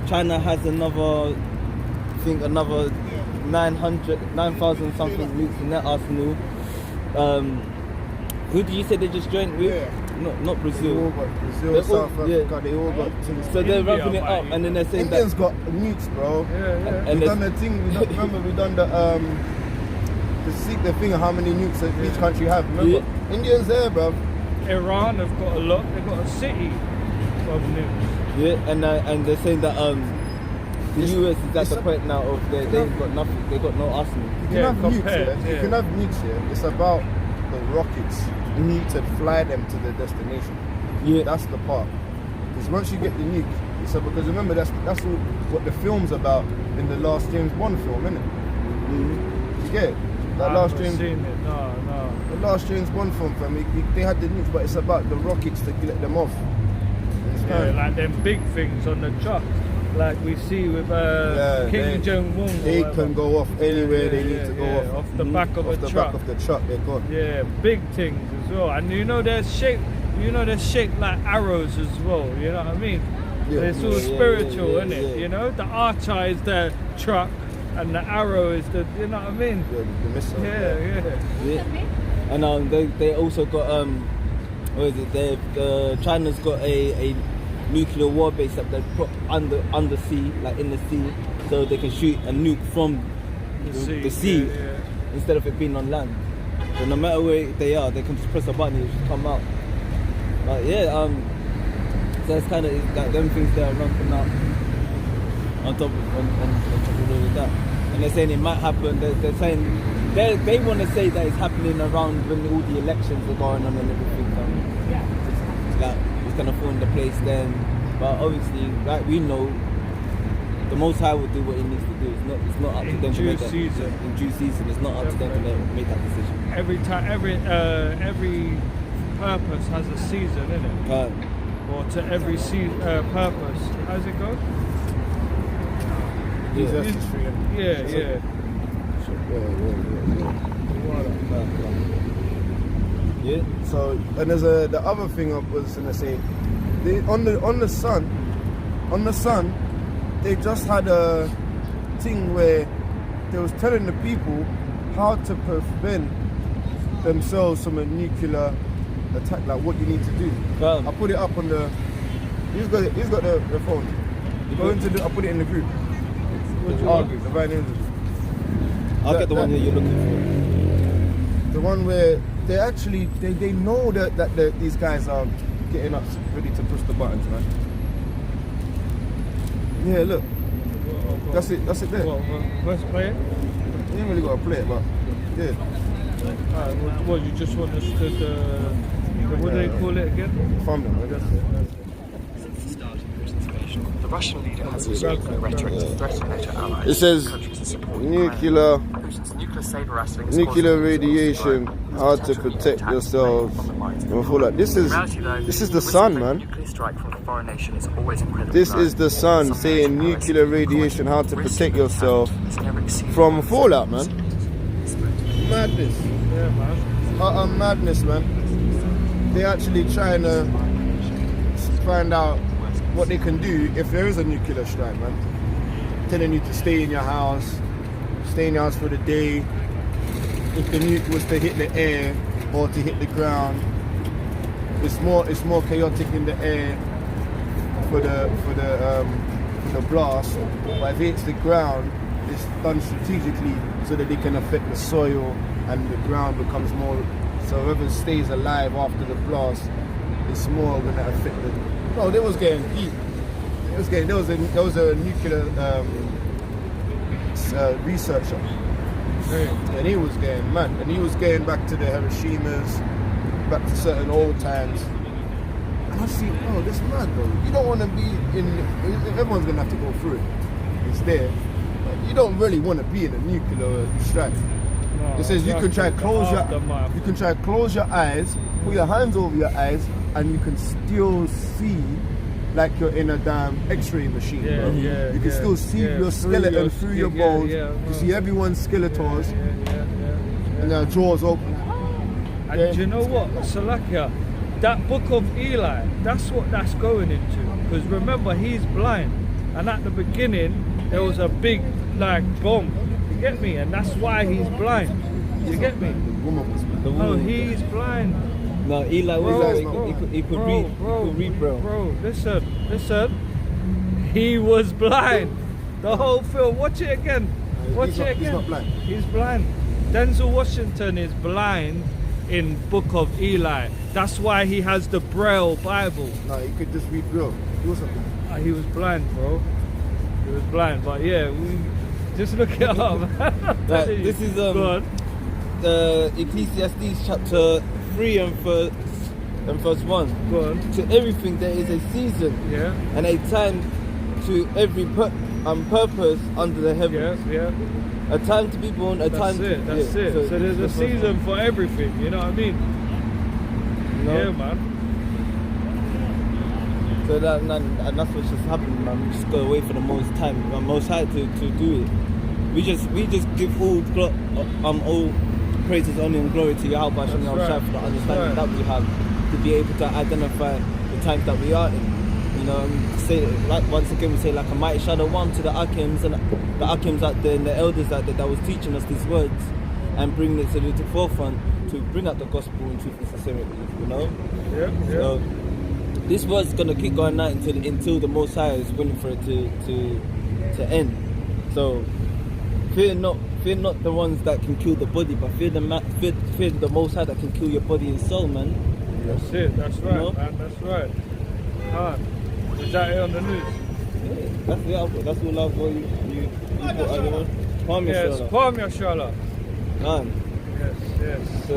China has another 9,000 something nukes in their arsenal. Who did you say they just joined with? Yeah. Not Brazil. Brazil, South Africa, they all got things. So they're India, ramping it up, and then they're saying Indians got nukes, bro. Yeah. And We done the thing. Remember, we done the thing of how many nukes that each country have. Remember, Indians there, bro. Iran have got a lot. They've got a city of nukes. Yeah, and they're saying that the US is at the point now of they've got nothing. They got no arsenal. You can have nukes. compared, You can have nukes here. It's about the rockets. You need to fly them to their destination. Yeah, That's the part. Because once you get the nuke, because remember that's what the film's about in the last James Bond film, isn't it? You get it? That I last haven't James, seen it. No. the last James Bond film, fam. They had the nukes, but it's about the rockets to get them off. Yeah, like them big things on the truck, like we see with King Jong-un. They can go off anywhere they need to go off. the back of Off a the truck. back of the truck, they're gone. Yeah, big things as well. And they're shaped like arrows as well, you know what I mean? Yeah. It's all spiritual, isn't it? You know, the archer is the truck and the arrow is the, you know what I mean? The missile. yeah. And they also got what is it? China's got a nuclear war base that they put under sea, like in the sea, so they can shoot a nuke from the sea instead of it being on land. So no matter where they are, they can just press a button and it just come out. But yeah, so it's kind of like them things that are ramping up on top of all of that. And they're saying it might happen. They're saying they want to say that it's happening around when all the elections are going on and everything. It's gonna fall into place then. But obviously, like we know, the Most High will do what He needs to do. It's not up to them to make that decision. In due season, it's not up to them to make that decision. Every purpose has a season, isn't it? Or to every purpose. How's it go? Yeah. Yeah. So, and there's the other thing I was gonna say. On the sun, they just had a thing where they was telling the people how to prevent themselves from a nuclear attack, like what you need to do. I put it up on the. He's got the phone. Go into the. I put it in the group. What do you Our want? group, the right name. I'll get the one that you're looking The one where they actually they know that these guys are getting up ready to push the buttons, man. Yeah, look. That's it there. Let's play it. You ain't really got to play it, but yeah. What, you just want us to what do they call it again? Thumbnail, I guess. Since the start of Putin's invasion, the Russian leader has used nuclear rhetoric to threaten NATO allies. It says countries that support nuclear Ukraine. Putin's nuclear saber-rattling is nuclear causing radiation, resources to grow, how with to potential protect attacks yourselves. on the minds of I feel like this In is reality, though, the risk sun, of a man. nuclear strike from a foreign nation is always incredibly This low. is the sun Some saying military nuclear powers radiation, how to risk protect of yourself attack is never exceeded from 1%. fallout, man. Madness. Yeah, man. Madness, man. They're actually trying to find out what they can do if there is a nuclear strike, man. Telling you to stay in your house for the day. If the nuke was to hit the air or to hit the ground, it's more chaotic in the air for the blast. But if it hits the ground, it's done strategically so that they can affect the soil and the ground becomes more. So whoever stays alive after the blast, it's more going to affect the. No, they was getting deep. There was a nuclear researcher, and he was getting mad, and he was getting back to the Hiroshimas, back to certain old times. And I see, oh, this mad, bro. You don't want to be in. Everyone's gonna have to go through it. It's there. But you don't really want to be in a nuclear strike. No, It says you can try close your eyes, put your hands over your eyes, and you can still see like you're in a damn X-ray machine, bro. You can still see your skeleton through your bones. You see everyone's skeletons, and their jaws open. And do you know what, Salakia? That book of Eli, that's what that's going into. Because remember, he's blind, and at the beginning there was a big like bomb. You get me? And that's why he's blind. You get me? No, he's blind. No, Eli was he could read. Bro, He could read, bro. Listen. He was blind. The whole film. Watch it again. Watch it again. He's not blind. He's blind. Denzel Washington is blind in Book of Eli. That's why he has the Braille Bible. No, he could just read real. He wasn't blind. He was blind, bro. He was blind. But yeah, we just look it up. Like, this is Go on. Ecclesiastes chapter 3 and verse 1. Go on. To everything there is a season Yeah. and a time to every purpose under the heavens. Yeah. A time to be born, a time That's it. to That's it. So there's a season for everything. You know what I mean? Yeah, man. So and that's what's just happened, man. We just go away for the most high to do it. We just give all praises, honor and glory to Yahweh Hashem Yahweh for the understanding that we have to be able to identify the times that we are in. You know, and say like once again we say like a mighty shadow one to the Akims and the Akims out there and the elders out there that was teaching us these words and bringing it to the forefront to bring out the gospel in truth and sincerity. You know. Yeah. So this word's gonna keep going out until the Most High is willing for it to end. So fear not the ones that can kill the body, but fear the Most High that can kill your body and soul, man. That's it. That's right, You know? man. That's right. Hard. Is that it on the news? Yeah, that's all I've got you put out there. Palm your Yes. shoulder. Palm your shoulder. Man. Yes. So